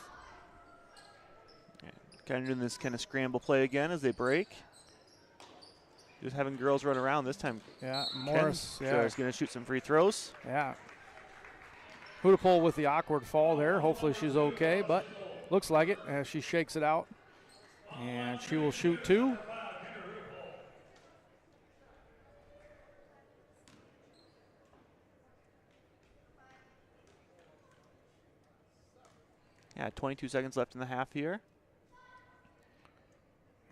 Kind of doing this kind of scramble play again as they break. Just having girls run around this time. Yeah, Morris is going to shoot some free throws. Yeah. Hootepohl with the awkward fall there. Hopefully she's okay, but looks like it as she shakes it out. And she will shoot 2. Yeah, 22 seconds left in the half here.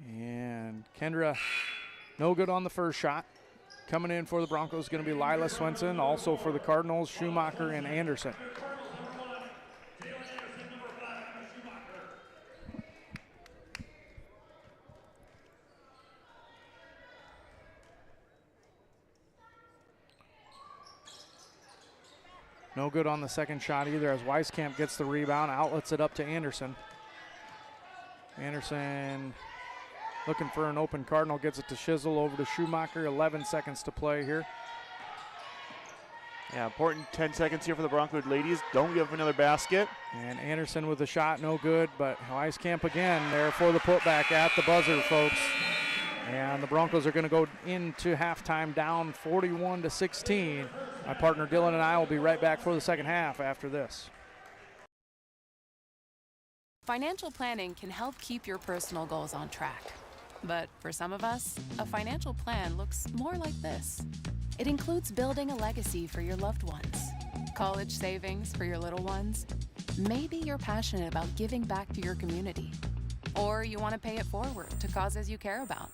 And Kendra, no good on the first shot. Coming in for the Broncos is going to be Lila Swenson. Also for the Cardinals, Schumacher and Anderson. No good on the second shot either as Weiskamp gets the rebound, outlets it up to Anderson. Anderson looking for an open Cardinal, gets it to Shizzle, over to Schumacher. 11 seconds to play here. Yeah, important 10 seconds here for the Broncos ladies. Don't give up another basket. And Anderson with the shot, no good, but Weiskamp again there for the putback at the buzzer, folks. And the Broncos are going to go into halftime down 41-16. My partner Dylan and I will be right back for the second half after this. Financial planning can help keep your personal goals on track. But for some of us, a financial plan looks more like this. It includes building a legacy for your loved ones, college savings for your little ones. Maybe you're passionate about giving back to your community, or you want to pay it forward to causes you care about.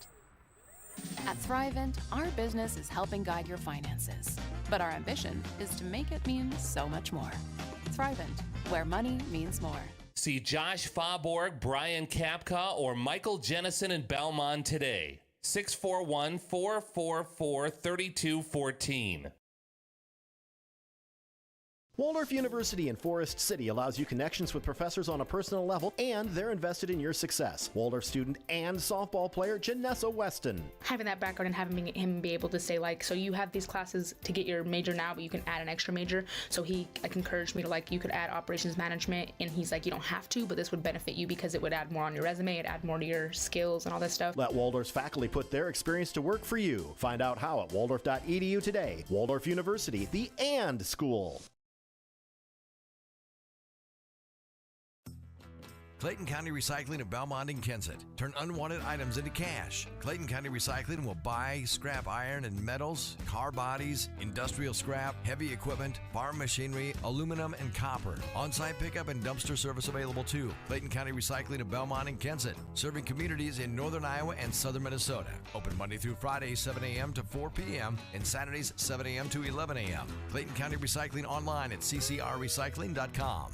At Thrivent, our business is helping guide your finances, but our ambition is to make it mean so much more. Thrivent, where money means more. See Josh Fauborg, Brian Kapka, or Michael Jennison in Belmond today. 641-444-3214. Waldorf University in Forest City allows you connections with professors on a personal level, and they're invested in your success. Waldorf student and softball player Janessa Weston. Having that background and having him be able to say, like, so you have these classes to get your major now, but you can add an extra major. So he encouraged me to, like, you could add operations management, and he's like, you don't have to, but this would benefit you because it would add more on your resume, it'd add more to your skills and all that stuff. Let Waldorf's faculty put their experience to work for you. Find out how at waldorf.edu today. Waldorf University, the AND School. Clayton County Recycling of Belmont and Kensett. Turn unwanted items into cash. Clayton County Recycling will buy, scrap iron and metals, car bodies, industrial scrap, heavy equipment, farm machinery, aluminum, and copper. On-site pickup and dumpster service available too. Clayton County Recycling of Belmont and Kensett, serving communities in northern Iowa and southern Minnesota. Open Monday through Friday, 7 a.m. to 4 p.m. and Saturdays, 7 a.m. to 11 a.m. Clayton County Recycling online at ccrrecycling.com.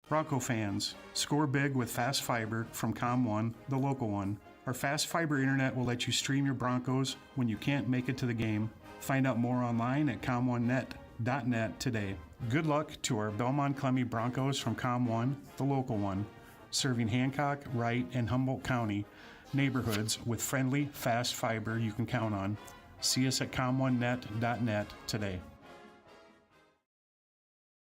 Bronco fans, score big with fast fiber from COM1, the local one. Our fast fiber internet will let you stream your Broncos when you can't make it to the game. Find out more online at com1net.net today. Good luck to our Belmond-Klemme Broncos from COM1, the local one, serving Hancock, Wright, and Humboldt County neighborhoods with friendly, fast fiber you can count on. See us at com1net.net today.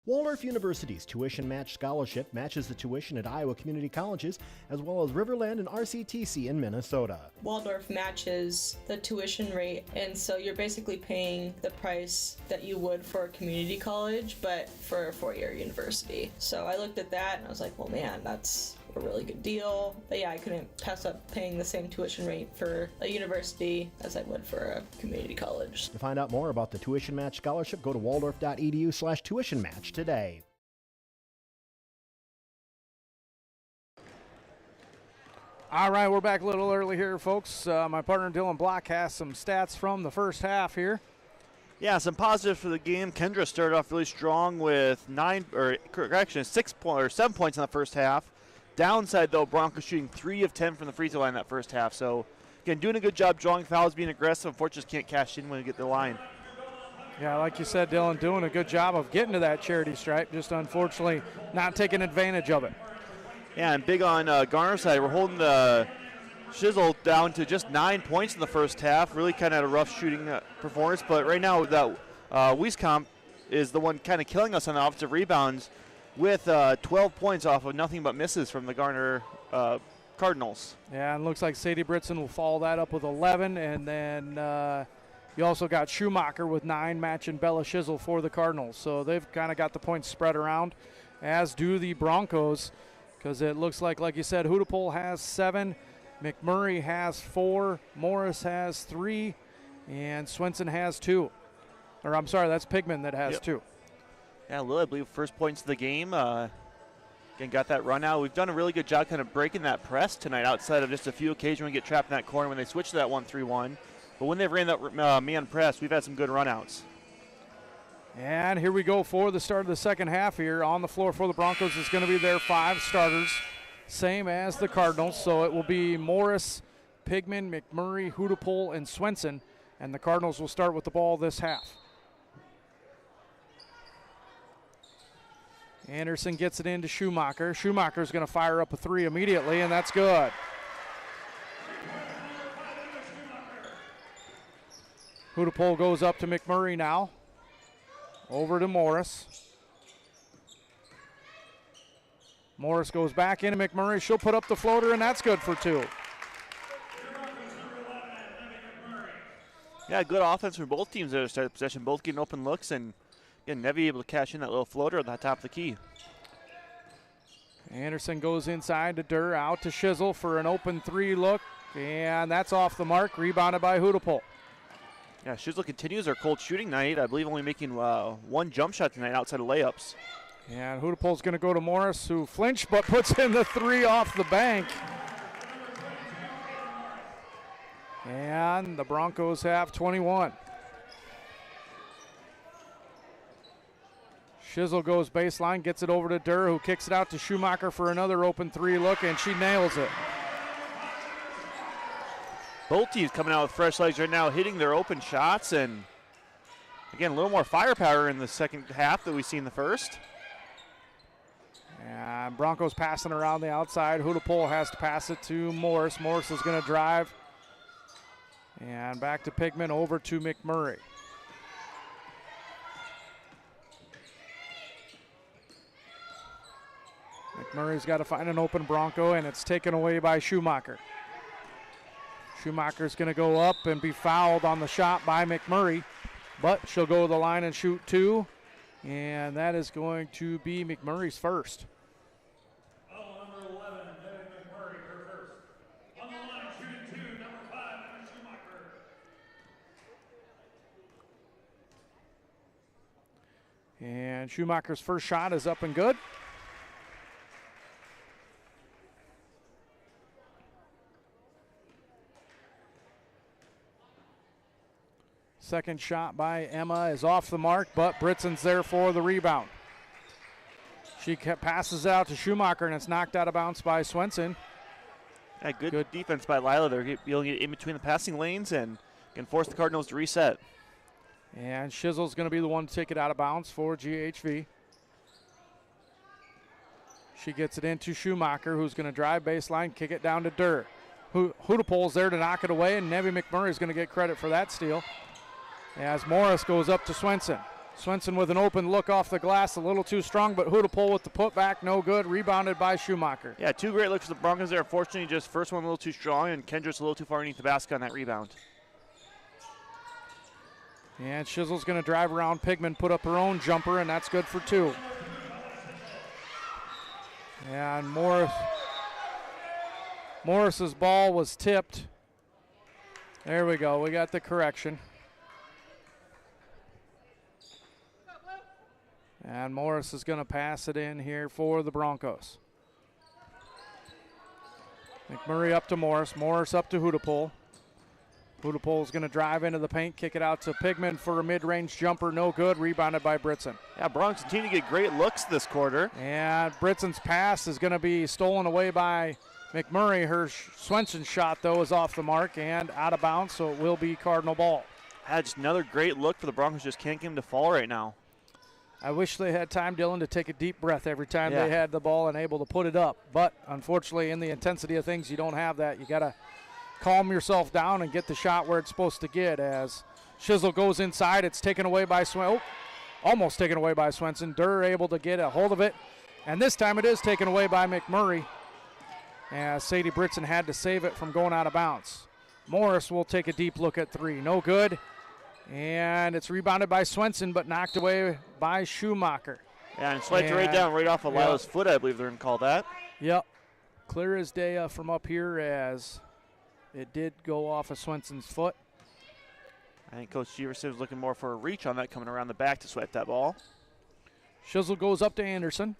Waldorf University's Tuition Match Scholarship matches the tuition at Iowa community colleges, as well as Riverland and RCTC in Minnesota. Waldorf matches the tuition rate, and so you're basically paying the price that you would for a community college, but for a four-year university. So I looked at that and I was like, well, man, that's a really good deal. But yeah, I couldn't pass up paying the same tuition rate for a university as I would for a community college. To find out more about the Tuition Match Scholarship, go to waldorf.edu/tuition match today. All right, we're back a little early here, folks. My partner Dylan Block has some stats from the first half here. Yeah, some positives for the game. Kendra started off really strong with 7 points in the first half. Downside, though, Broncos shooting 3 of 10 from the free throw line that first half. So, again, doing a good job drawing fouls, being aggressive. Unfortunately, can't cash in when you get the line. Yeah, like you said, Dylan, doing a good job of getting to that charity stripe, just unfortunately not taking advantage of it. Yeah, and big on Garner's side. We're holding the Shizzle down to just 9 points in the first half. Really kind of a rough shooting performance. But right now, that Wieskamp is the one kind of killing us on the offensive rebounds, with 12 points off of nothing but misses from the Garner Cardinals. Yeah, and looks like Sadie Britson will follow that up with 11. And then you also got Schumacher with 9, matching Bella Shizzle for the Cardinals. So they've kind of got the points spread around, as do the Broncos, because it looks like you said, Hudapole has 7, McMurray has 4, Morris has 3, and Swenson has 2. Or I'm sorry, that's Pigman that has 2. Yeah, Lily, I believe, first points of the game. Again, got that run out. We've done a really good job kind of breaking that press tonight, outside of just a few occasions when we get trapped in that corner when they switch to that 1-3-1. But when they've ran that man press, we've had some good runouts. And here we go for the start of the second half here. On the floor for the Broncos is going to be their 5 starters, same as the Cardinals. So it will be Morris, Pigman, McMurray, Hudapole, and Swenson. And the Cardinals will start with the ball this half. Anderson gets it into Schumacher. Schumacher's going to fire up a 3 immediately, and that's good. Hudapole goes up to McMurray now. Over to Morris. Morris goes back into McMurray. She'll put up the floater, and that's good for 2. Yeah, good offense from both teams there to start the possession. Both getting open looks, and again, Nevy able to cash in that little floater at the top of the key. Anderson goes inside to Durr, out to Shizzle for an open 3 look, and that's off the mark, rebounded by Hudapole. Yeah, Shizzle continues her cold shooting night. I believe only making 1 jump shot tonight outside of layups. And Hudapole's going to go to Morris, who flinched but puts in the 3 off the bank. And the Broncos have 21. Shizzle goes baseline, gets it over to Durr, who kicks it out to Schumacher for another open 3 look, and she nails it. Both teams coming out with fresh legs right now, hitting their open shots, and again, a little more firepower in the second half than we see in the first. And Broncos passing around the outside. Hudapole has to pass it to Morris. Morris is going to drive. And back to Pigman, over to McMurray. McMurray's got to find an open Bronco, and it's taken away by Schumacher. Schumacher's going to go up and be fouled on the shot by McMurray, but she'll go to the line and shoot 2, and that is going to be McMurray's first. Number 11, McMurray, her first. On the line, shooting 2, number 5, Schumacher. And Schumacher's first shot is up and good. Second shot by Emma is off the mark, but Britson's there for the rebound. She passes it out to Schumacher, and it's knocked out of bounds by Swenson. Yeah, good defense by Lila. They're able to get in between the passing lanes and can force the Cardinals to reset. And Shizzle's going to be the one to take it out of bounds for GHV. She gets it into Schumacher, who's going to drive baseline, kick it down to Durr. Hudapol's there to knock it away, and Nevy McMurray is going to get credit for that steal. As Morris goes up to Swenson. Swenson with an open look off the glass, a little too strong, but Hudapol with the putback, no good. Rebounded by Schumacher. Yeah, 2 great looks for the Broncos there. Unfortunately, just first one a little too strong, and Kendra's a little too far underneath the basket on that rebound. And Shizzle's going to drive around Pigman, put up her own jumper, and that's good for 2. And Morris's ball was tipped. There we go. We got the correction. And Morris is going to pass it in here for the Broncos. McMurray up to Morris. Morris up to Hudapol. Hudapol's going to drive into the paint, kick it out to Pigman for a mid-range jumper. No good. Rebounded by Britson. Yeah, Broncos continue to get great looks this quarter. And Britson's pass is going to be stolen away by McMurray. Her Swenson shot, though, is off the mark and out of bounds, so it will be Cardinal ball. Just another great look for the Broncos. Just can't get him to fall right now. I wish they had time, Dylan, to take a deep breath every time they had the ball and able to put it up. But unfortunately, in the intensity of things, you don't have that. You got to calm yourself down and get the shot where it's supposed to get. As Shizzle goes inside, it's taken away by almost taken away by Swenson. Durr able to get a hold of it, and this time it is taken away by McMurray. As Sadie Britson had to save it from going out of bounds. Morris will take a deep look at 3. No good. And it's rebounded by Swenson, but knocked away by Schumacher. Yeah, and swiped right down, right off of Lila's foot, I believe they're going to call that. Yep. Clear as day from up here, as it did go off of Swenson's foot. I think Coach Jeverson is looking more for a reach on that, coming around the back to swipe that ball. Shizzle goes up to Anderson.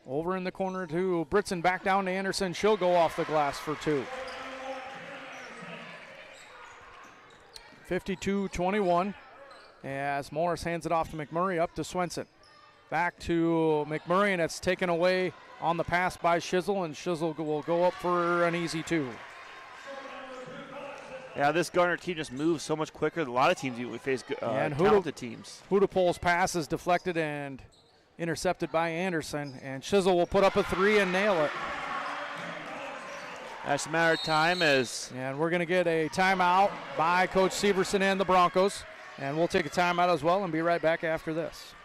Over in the corner to Britson, back down to Anderson. She'll go off the glass for 2. 52-21 as Morris hands it off to McMurray, up to Swenson. Back to McMurray, and it's taken away on the pass by Shizzle, and Shizzle will go up for an easy 2. Yeah, this Garner team just moves so much quicker than a lot of teams we face talented teams. Hudapol's pass is deflected and intercepted by Anderson, and Shizzle will put up a 3 and nail it. That's a matter of time And we're going to get a timeout by Coach Severson and the Broncos. And we'll take a timeout as well and be right back after this.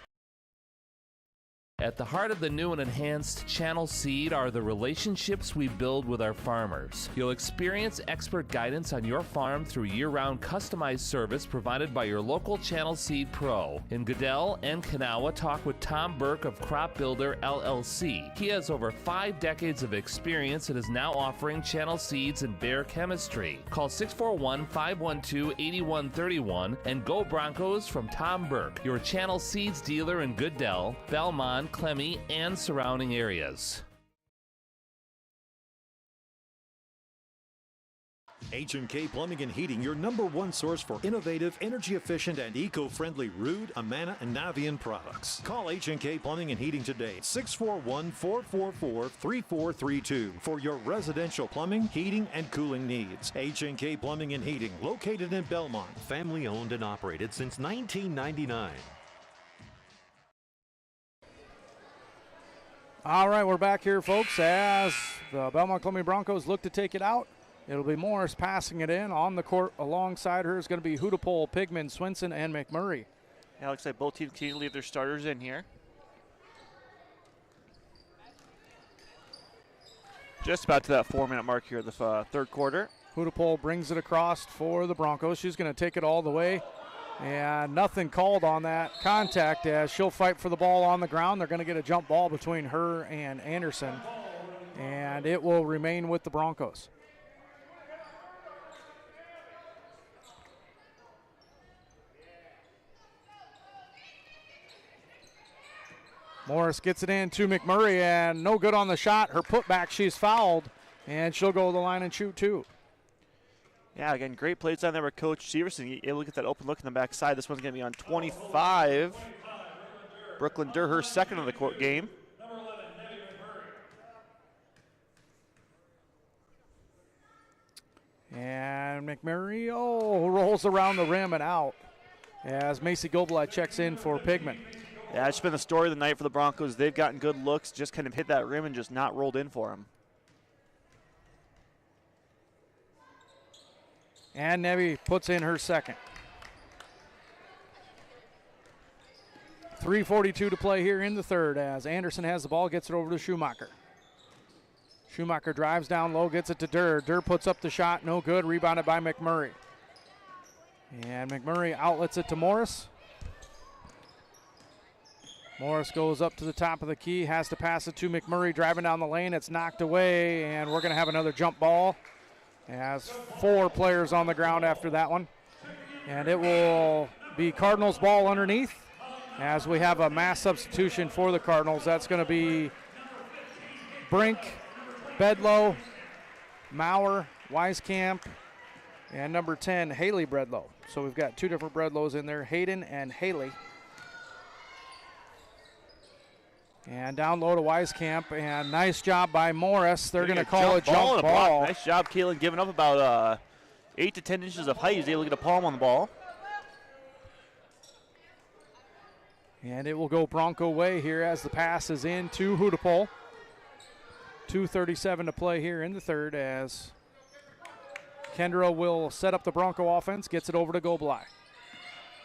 At the heart of the new and enhanced Channel Seed are the relationships we build with our farmers. You'll experience expert guidance on your farm through year-round customized service provided by your local Channel Seed Pro. In Goodell and Kanawha, talk with Tom Burke of Crop Builder LLC. He has over 5 decades of experience and is now offering Channel Seeds and Bayer chemistry. Call 641-512-8131 and go Broncos from Tom Burke, your Channel Seeds dealer in Goodell, Belmond, Klemme, and surrounding areas. H&K Plumbing and Heating, your #1 source for innovative, energy-efficient, and eco-friendly Ruud, Amana, and Navian products. Call H&K Plumbing and Heating today, 641-444-3432 for your residential plumbing, heating, and cooling needs. H&K Plumbing and Heating, located in Belmont. Family owned and operated since 1999. All right, we're back here, folks, as the Belmond-Klemme Broncos look to take it out. It'll be Morris passing it in. On the court alongside her is going to be Hudapol, Pigman, Swenson, and McMurray. Yeah, looks like both teams continue to leave their starters in here. Just about to that 4-minute mark here of the third quarter. Hudapol brings it across for the Broncos. She's going to take it all the way. And nothing called on that contact, as she'll fight for the ball on the ground. They're going to get a jump ball between her and Anderson, and it will remain with the Broncos. Morris gets it in to McMurray, and no good on the shot. Her putback, she's fouled, and she'll go to the line and shoot 2. Yeah, again, great plays down there with Coach Severson. Able to get that open look in the backside. This one's going to be on 25. Brooklyn Durr, her second of the court game. And McMurray, rolls around the rim and out as Macy Goblai checks in for Pigman. Yeah, it's been the story of the night for the Broncos. They've gotten good looks, just kind of hit that rim and just not rolled in for them. And Nevi puts in her second. 3:42 to play here in the third as Anderson has the ball, gets it over to Schumacher. Schumacher drives down low, gets it to Durr. Durr puts up the shot, no good, rebounded by McMurray. And McMurray outlets it to Morris. Morris goes up to the top of the key, has to pass it to McMurray, driving down the lane. It's knocked away, and we're going to have another jump ball. As 4 players on the ground after that one. And it will be Cardinals ball underneath as we have a mass substitution for the Cardinals. That's going to be Brink, Bedlow, Maurer, Wieskamp, and number 10, Haley Bredlow. So we've got 2 different Bredlows in there, Hayden and Haley. And down low to Wieskamp, and nice job by Morris. They're going to call a jump ball. Nice job, Kalen, giving up about 8 to 10 inches of height. He was able to get a palm on the ball. And it will go Bronco way here as the pass is in to Hudapole. 2:37 to play here in the third as Kendra will set up the Bronco offense, gets it over to Goblai.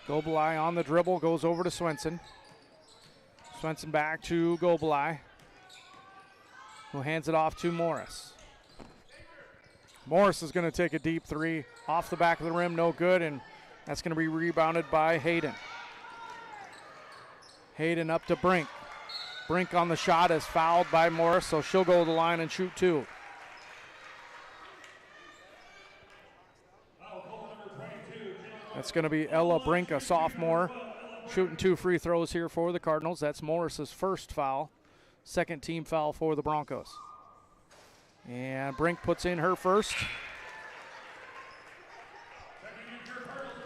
Goblai on the dribble, goes over to Swenson. Swenson back to Goblai, who hands it off to Morris. Morris is going to take a deep 3 off the back of the rim, no good, and that's going to be rebounded by Hayden. Hayden up to Brink. Brink on the shot is fouled by Morris, so she'll go to the line and shoot 2. That's going to be Ella Brink, a sophomore, shooting 2 free throws here for the Cardinals. That's Morris's first foul, second team foul for the Broncos. And Brink puts in her first.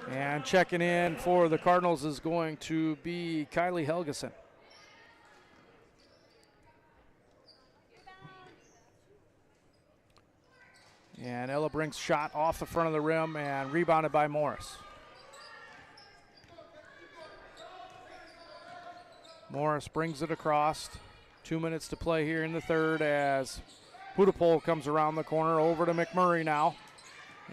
And checking in for the Cardinals is going to be Kylie Helgeson. And Ella Brink's shot off the front of the rim and rebounded by Morris. Morris brings it across. 2 minutes to play here in the third as Hudapole comes around the corner over to McMurray now.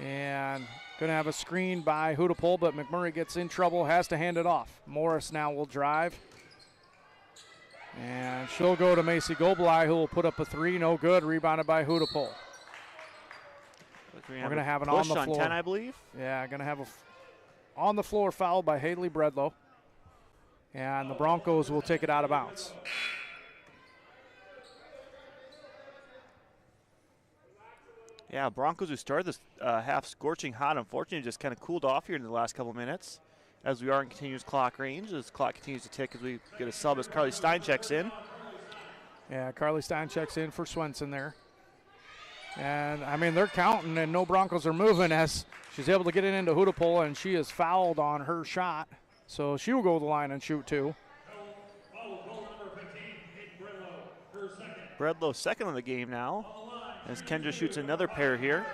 And going to have a screen by Hudapole, but McMurray gets in trouble, has to hand it off. Morris now will drive. And she'll go to Macy Goblai, who will put up a 3, no good, rebounded by Hudapole. We're going to have an on the floor. 10, I believe. Yeah, going to have a on the floor foul by Haley Bredlow. And the Broncos will take it out of bounds. Yeah, Broncos who started this half scorching hot, unfortunately just kind of cooled off here in the last couple minutes as we are in continuous clock range. As the clock continues to tick as we get a sub as Carly Stein checks in. Yeah, Carly Stein checks in for Swenson there. And, I mean, they're counting and no Broncos are moving as she's able to get it into Hudapole, and she is fouled on her shot. So she will go to the line and shoot 2. Bredlow second on the game now as Kendra shoots another pair here.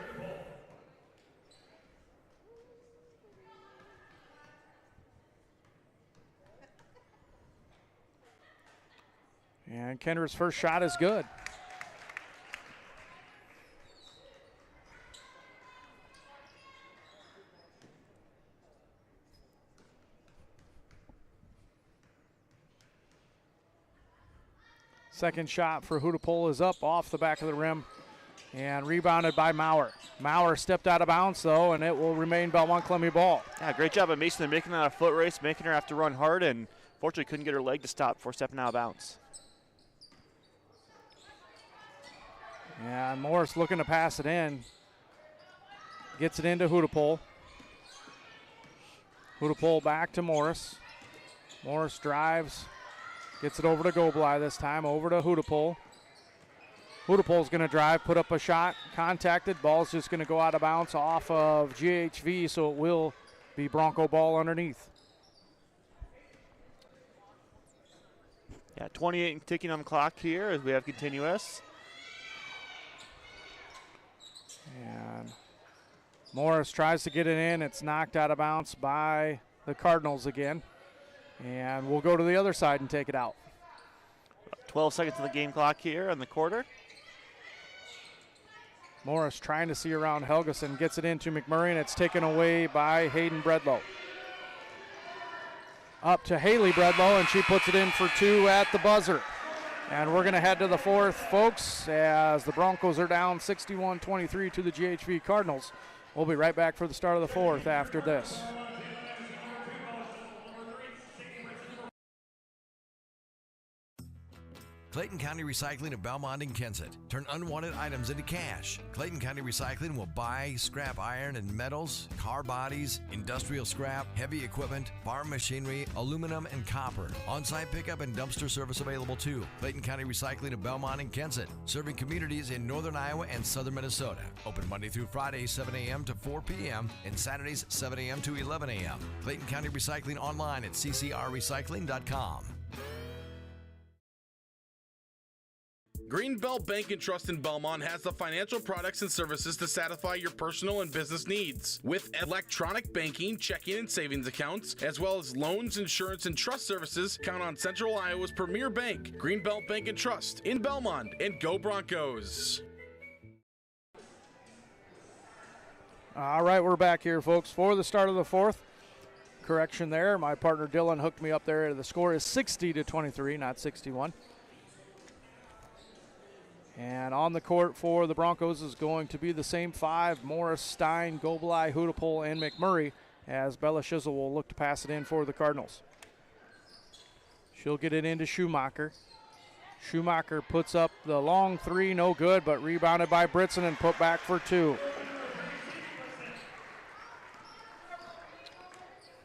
And Kendra's first shot is good. Second shot for Hudapole is up off the back of the rim and rebounded by Maurer. Maurer stepped out of bounds, though, and it will remain Belmond-Klemme ball. Yeah, great job by Mason. They're making that a foot race, making her have to run hard, and fortunately couldn't get her leg to stop before stepping out of bounds. And Morris looking to pass it in. Gets it into Hudapole. Hudapole back to Morris. Morris drives. Gets it over to Goblai this time, over to Hudapole. Hudapole's going to drive, put up a shot, contacted. Ball's just going to go out of bounds off of GHV, so it will be Bronco ball underneath. Yeah, 28 ticking on the clock here as we have continuous. And Morris tries to get it in. It's knocked out of bounds by the Cardinals again. And we'll go to the other side and take it out. 12 seconds on the game clock here in the quarter. Morris trying to see around Helgeson, gets it into McMurray, and it's taken away by Hayden Bredlow. Up to Haley Bredlow, and she puts it in for 2 at the buzzer. And we're going to head to the fourth, folks, as the Broncos are down 61-23 to the GHV Cardinals. We'll be right back for the start of the fourth after this. Clayton County Recycling of Belmont and Kensett. Turn unwanted items into cash. Clayton County Recycling will buy, scrap iron and metals, car bodies, industrial scrap, heavy equipment, farm machinery, aluminum, and copper. On-site pickup and dumpster service available too. Clayton County Recycling of Belmont and Kensett, serving communities in northern Iowa and southern Minnesota. Open Monday through Friday, 7 a.m. to 4 p.m. and Saturdays, 7 a.m. to 11 a.m. Clayton County Recycling online at ccrrecycling.com. Greenbelt Bank and Trust in Belmont has the financial products and services to satisfy your personal and business needs. With electronic banking, checking and savings accounts, as well as loans, insurance, and trust services, count on Central Iowa's premier bank, Greenbelt Bank and Trust in Belmont, and go Broncos. All right, we're back here, folks, for the start of the fourth. Correction there, my partner Dylan hooked me up there. The score is 60-23, not 61. And on the court for the Broncos is going to be the same 5, Morris, Stein, Gobelai, Hudapol, and McMurray, as Bella Shizzle will look to pass it in for the Cardinals. She'll get it into Schumacher. Schumacher puts up the long 3, no good, but rebounded by Britson and put back for 2.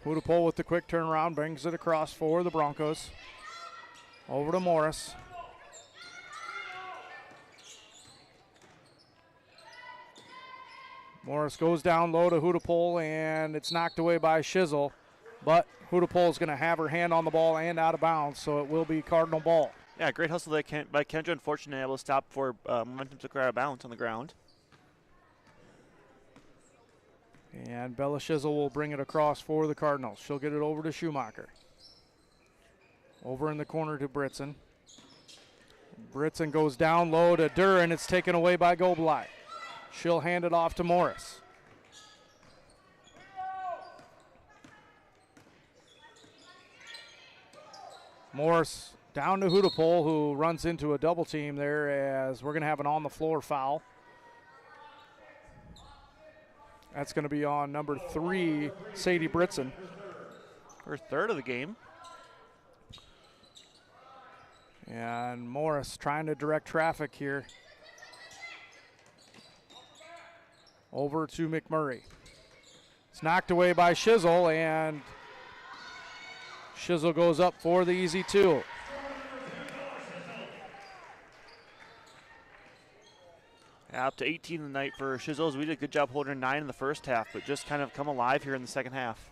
Hudapol with the quick turnaround brings it across for the Broncos. Over to Morris. Morris goes down low to Hudapol, and it's knocked away by Shizzle. But Hudapol is going to have her hand on the ball and out of bounds, so it will be Cardinal ball. Yeah, great hustle there by Kendra. Unfortunately, able to stop for momentum took her out of balance on the ground. And Bella Shizzle will bring it across for the Cardinals. She'll get it over to Schumacher. Over in the corner to Britson. Britson goes down low to Durr, and it's taken away by Gobelai. She'll hand it off to Morris. Morris down to Hudapol, who runs into a double team there, as we're going to have an on-the-floor foul. That's going to be on number 3, Sadie Britson. Her 3rd of the game. And Morris trying to direct traffic here. Over to McMurray. It's knocked away by Shizzle, and Shizzle goes up for the easy 2. Up to 18 tonight for Shizzles. We did a good job holding her 9 in the first half, but just kind of come alive here in the second half.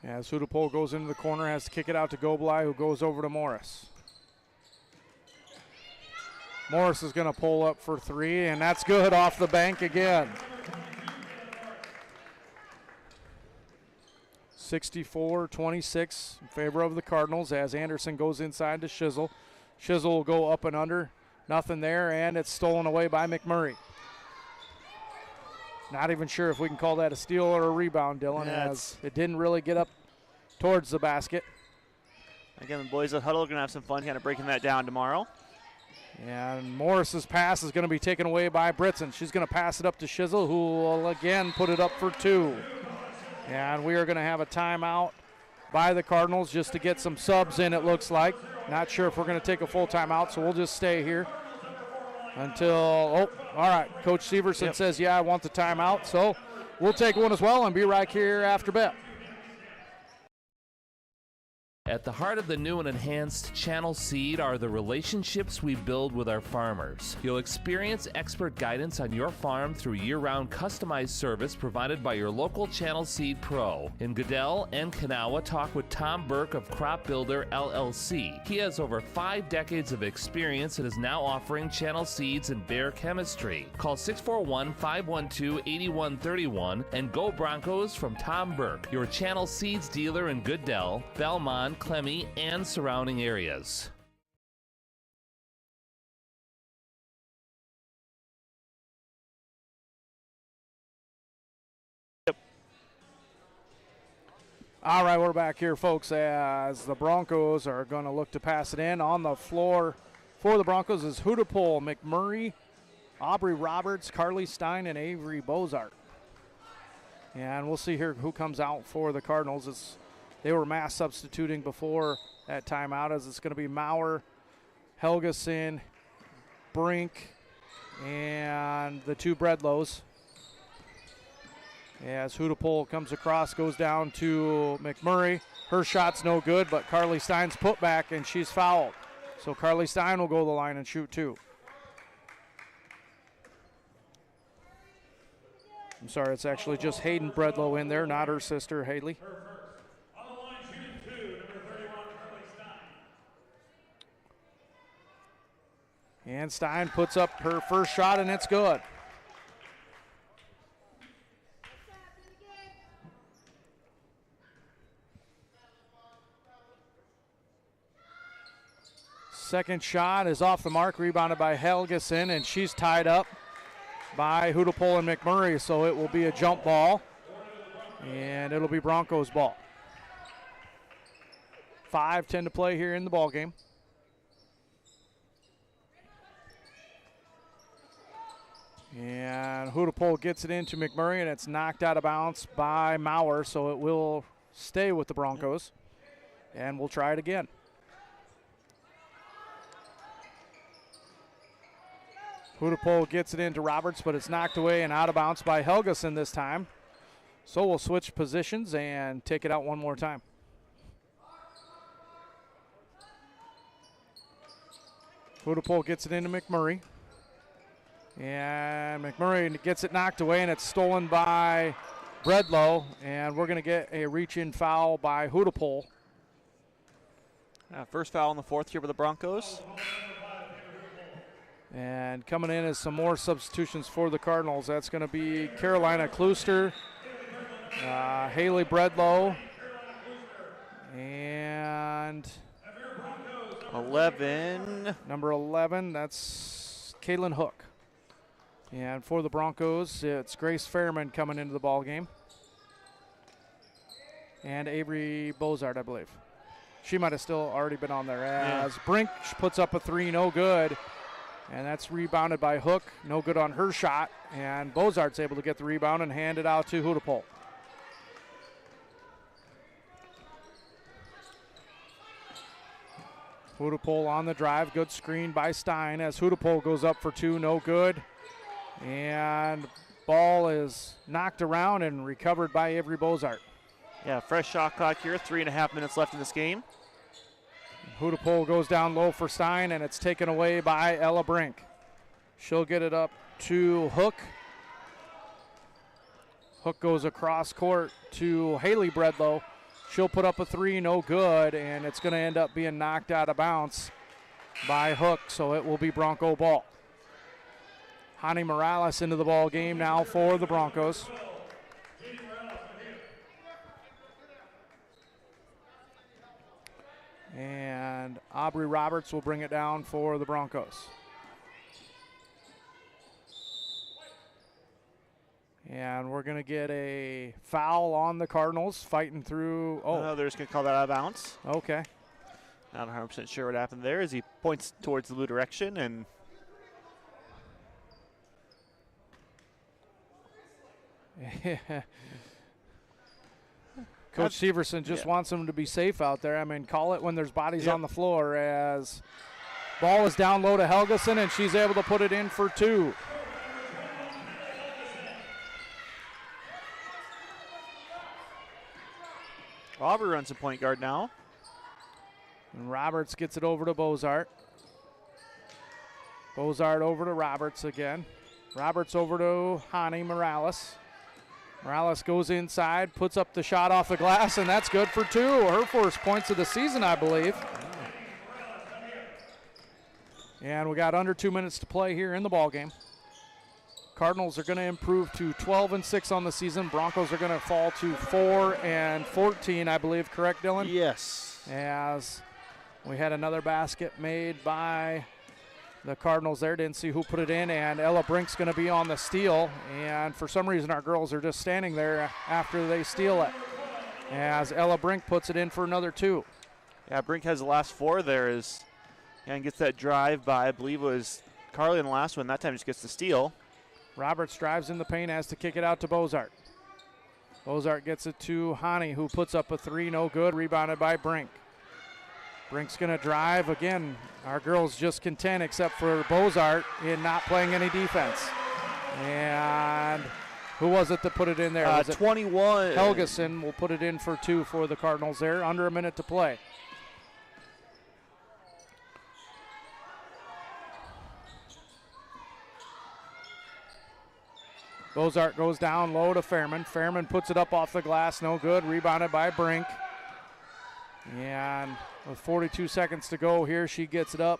As Hudapol goes into the corner, has to kick it out to Gobelai, who goes over to Morris. Morris is going to pull up for 3, and that's good off the bank again. 64-26 in favor of the Cardinals as Anderson goes inside to Shizzle. Shizzle will go up and under. Nothing there, and it's stolen away by McMurray. Not even sure if we can call that a steal or a rebound, Dylan, as it didn't really get up towards the basket. Again, the boys at Huddle are going to have some fun kind of breaking that down tomorrow. And Morris's pass is going to be taken away by Britson. She's going to pass it up to Shizzle, who will again put it up for 2. And we are going to have a timeout by the Cardinals just to get some subs in, it looks like. Not sure if we're going to take a full timeout, so we'll just stay here until, all right. Coach Severson says, yeah, I want the timeout. So we'll take one as well and be right here after bit. At the heart of the new and enhanced Channel Seed are the relationships we build with our farmers. You'll experience expert guidance on your farm through year-round customized service provided by your local Channel Seed Pro. In Goodell and Kanawha, talk with Tom Burke of Crop Builder LLC. He has over 5 decades of experience and is now offering Channel Seeds and Bayer chemistry. Call 641-512-8131 and go Broncos from Tom Burke, your Channel Seeds dealer in Goodell, Belmond-Klemme, and surrounding areas. All right, we're back here, folks, as the Broncos are going to look to pass it in. On the floor for the Broncos is Hudapole, McMurray, Aubrey Roberts, Carly Stein, and Avery Bozart. And we'll see here who comes out for the Cardinals. They were mass substituting before that timeout, as it's going to be Maurer, Helgeson, Brink, and the 2 Breadlows. As Hudapole comes across, goes down to McMurray. Her shot's no good, but Carly Stein's put back, and she's fouled. So Carly Stein will go to the line and shoot 2. I'm sorry, it's actually just Hayden Breadlow in there, not her sister, Haley. And Stein puts up her first shot, and it's good. Second shot is off the mark, rebounded by Helgeson, and she's tied up by Hudapole and McMurray, so it will be a jump ball, and it'll be Broncos ball. 5:10 to play here in the ball game. And Hudapole gets it into McMurray, and it's knocked out of bounds by Maurer, so it will stay with the Broncos. And we'll try it again. Hudapole gets it into Roberts, but it's knocked away and out of bounds by Helgeson this time. So we'll switch positions and take it out one more time. Hudapole gets it into McMurray. And McMurray gets it knocked away, and it's stolen by Breadlow. And we're going to get a reach-in foul by Hudapole. First foul in the 4th here for the Broncos. And coming in is some more substitutions for the Cardinals. That's going to be Carolina Klooster, Haley Breadlow, and 11. Number 11, that's Kaylin Hook. And for the Broncos, it's Grace Fairman coming into the ball game. And Avery Bozart, I believe. She might have still already been on there. As Brink puts up a 3, no good. And that's rebounded by Hook. No good on her shot. And Bozart's able to get the rebound and hand it out to Hudapole. Hudapole on the drive. Good screen by Stein as Hudapole goes up for 2. No good. And ball is knocked around and recovered by Avery Bozart. Yeah, fresh shot clock here. 3.5 minutes left in this game. Hudapole goes down low for Stein, and it's taken away by Ella Brink. She'll get it up to Hook. Hook goes across court to Haley Breadlow. She'll put up a 3, no good, and it's going to end up being knocked out of bounds by Hook, so it will be Bronco ball. Hani Morales into the ball game now for the Broncos. And Aubrey Roberts will bring it down for the Broncos. And we're going to get a foul on the Cardinals, fighting through. Oh, they're just going to call that out of bounds. Okay. Not 100% sure what happened there as he points towards the blue direction. And Coach Severson just wants them to be safe out there. I mean, call it when there's bodies on the floor, as ball is down low to Helgeson, and she's able to put it in for 2. Aubrey runs the point guard now. And Roberts gets it over to Bozart. Bozart over to Roberts again. Roberts over to Hani Morales. Morales goes inside, puts up the shot off the glass, and that's good for 2. Her first points of the season, I believe. And we got under 2 minutes to play here in the ballgame. Cardinals are going to improve to 12-6 on the season. Broncos are going to fall to 4-14, I believe. Correct, Dylan? Yes. As we had another basket made by the Cardinals there. Didn't see who put it in, and Ella Brink's going to be on the steal. And for some reason, our girls are just standing there after they steal it, as Ella Brink puts it in for another 2. Yeah, Brink has the last 4 there and gets that drive by, I believe it was Carly in the last one. That time just gets the steal. Roberts drives in the paint, has to kick it out to Bozart. Bozart gets it to Hani, who puts up a 3, no good, rebounded by Brink. Brink's going to drive. Again, our girls just content except for Bozart in not playing any defense. And who was it that put it in there? Was it 21. Helgeson will put it in for 2 for the Cardinals there. Under a minute to play. Bozart goes down low to Fairman. Fairman puts it up off the glass, no good. Rebounded by Brink. And with 42 seconds to go here, she gets it up.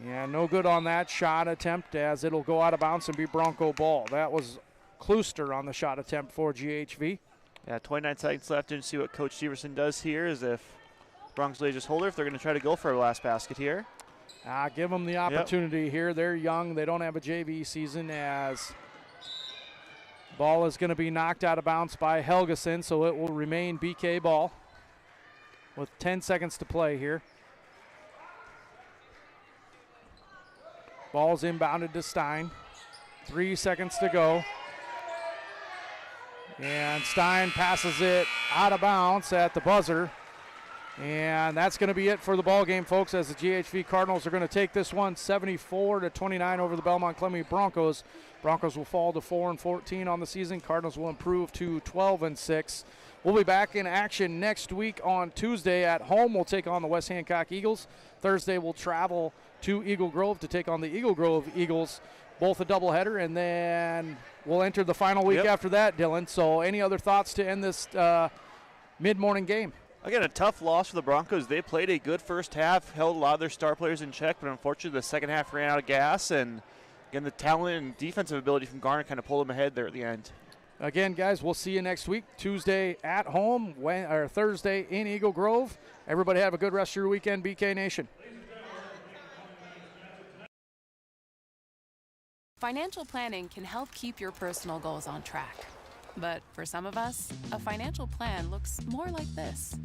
And no good on that shot attempt, as it'll go out of bounds and be Bronco ball. That was Klooster on the shot attempt for GHV. Yeah, 29 seconds left, and see what Coach Severson does here, is if Broncos just hold her, if they're going to try to go for a last basket here. Give them the opportunity here. They're young. They don't have a JV season, as ball is going to be knocked out of bounds by Helgeson, so it will remain BK ball with 10 seconds to play here. Ball's inbounded to Stein. 3 seconds to go. And Stein passes it out of bounds at the buzzer. And that's going to be it for the ball game, folks, as the GHV Cardinals are going to take this one 74-29 over the Belmond-Klemme Broncos. Broncos will fall to 4-14 on the season. Cardinals will improve to 12-6. We'll be back in action next week on Tuesday at home. We'll take on the West Hancock Eagles. Thursday we'll travel to Eagle Grove to take on the Eagle Grove Eagles, both a doubleheader, and then we'll enter the final week after that, Dylan. So any other thoughts to end this mid-morning game? Again, a tough loss for the Broncos. They played a good first half, held a lot of their star players in check, but unfortunately the second half ran out of gas, and again, the talent and defensive ability from Garner kind of pulled them ahead there at the end. Again, guys, we'll see you next week. Tuesday at home, or Thursday in Eagle Grove. Everybody have a good rest of your weekend, BK Nation. Financial planning can help keep your personal goals on track. But for some of us, a financial plan looks more like this.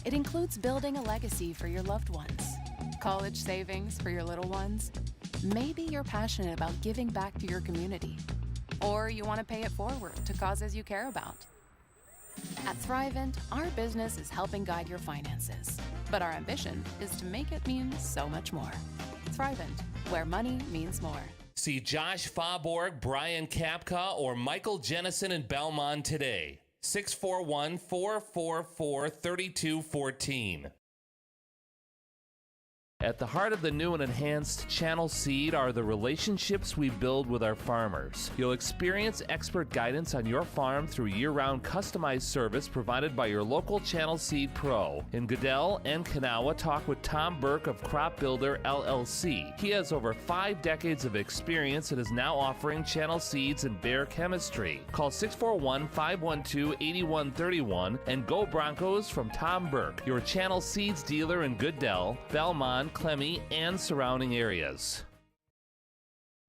It includes building a legacy for your loved ones, college savings for your little ones. Maybe you're passionate about giving back to your community, or you want to pay it forward to causes you care about. At Thrivent, our business is helping guide your finances, but our ambition is to make it mean so much more. Thrivent, where money means more. See Josh Faubourg, Brian Kapka, or Michael Jennison in Belmont today. 641-444-3214. At the heart of the new and enhanced Channel Seed are the relationships we build with our farmers. You'll experience expert guidance on your farm through year-round customized service provided by your local Channel Seed Pro. In Goodell and Kanawha, talk with Tom Burke of Crop Builder LLC. He has over 5 decades of experience and is now offering Channel Seeds and Bayer Chemistry. Call 641-512-8131 and go Broncos from Tom Burke, your Channel Seeds dealer in Goodell, Belmond, Klemme, and surrounding areas.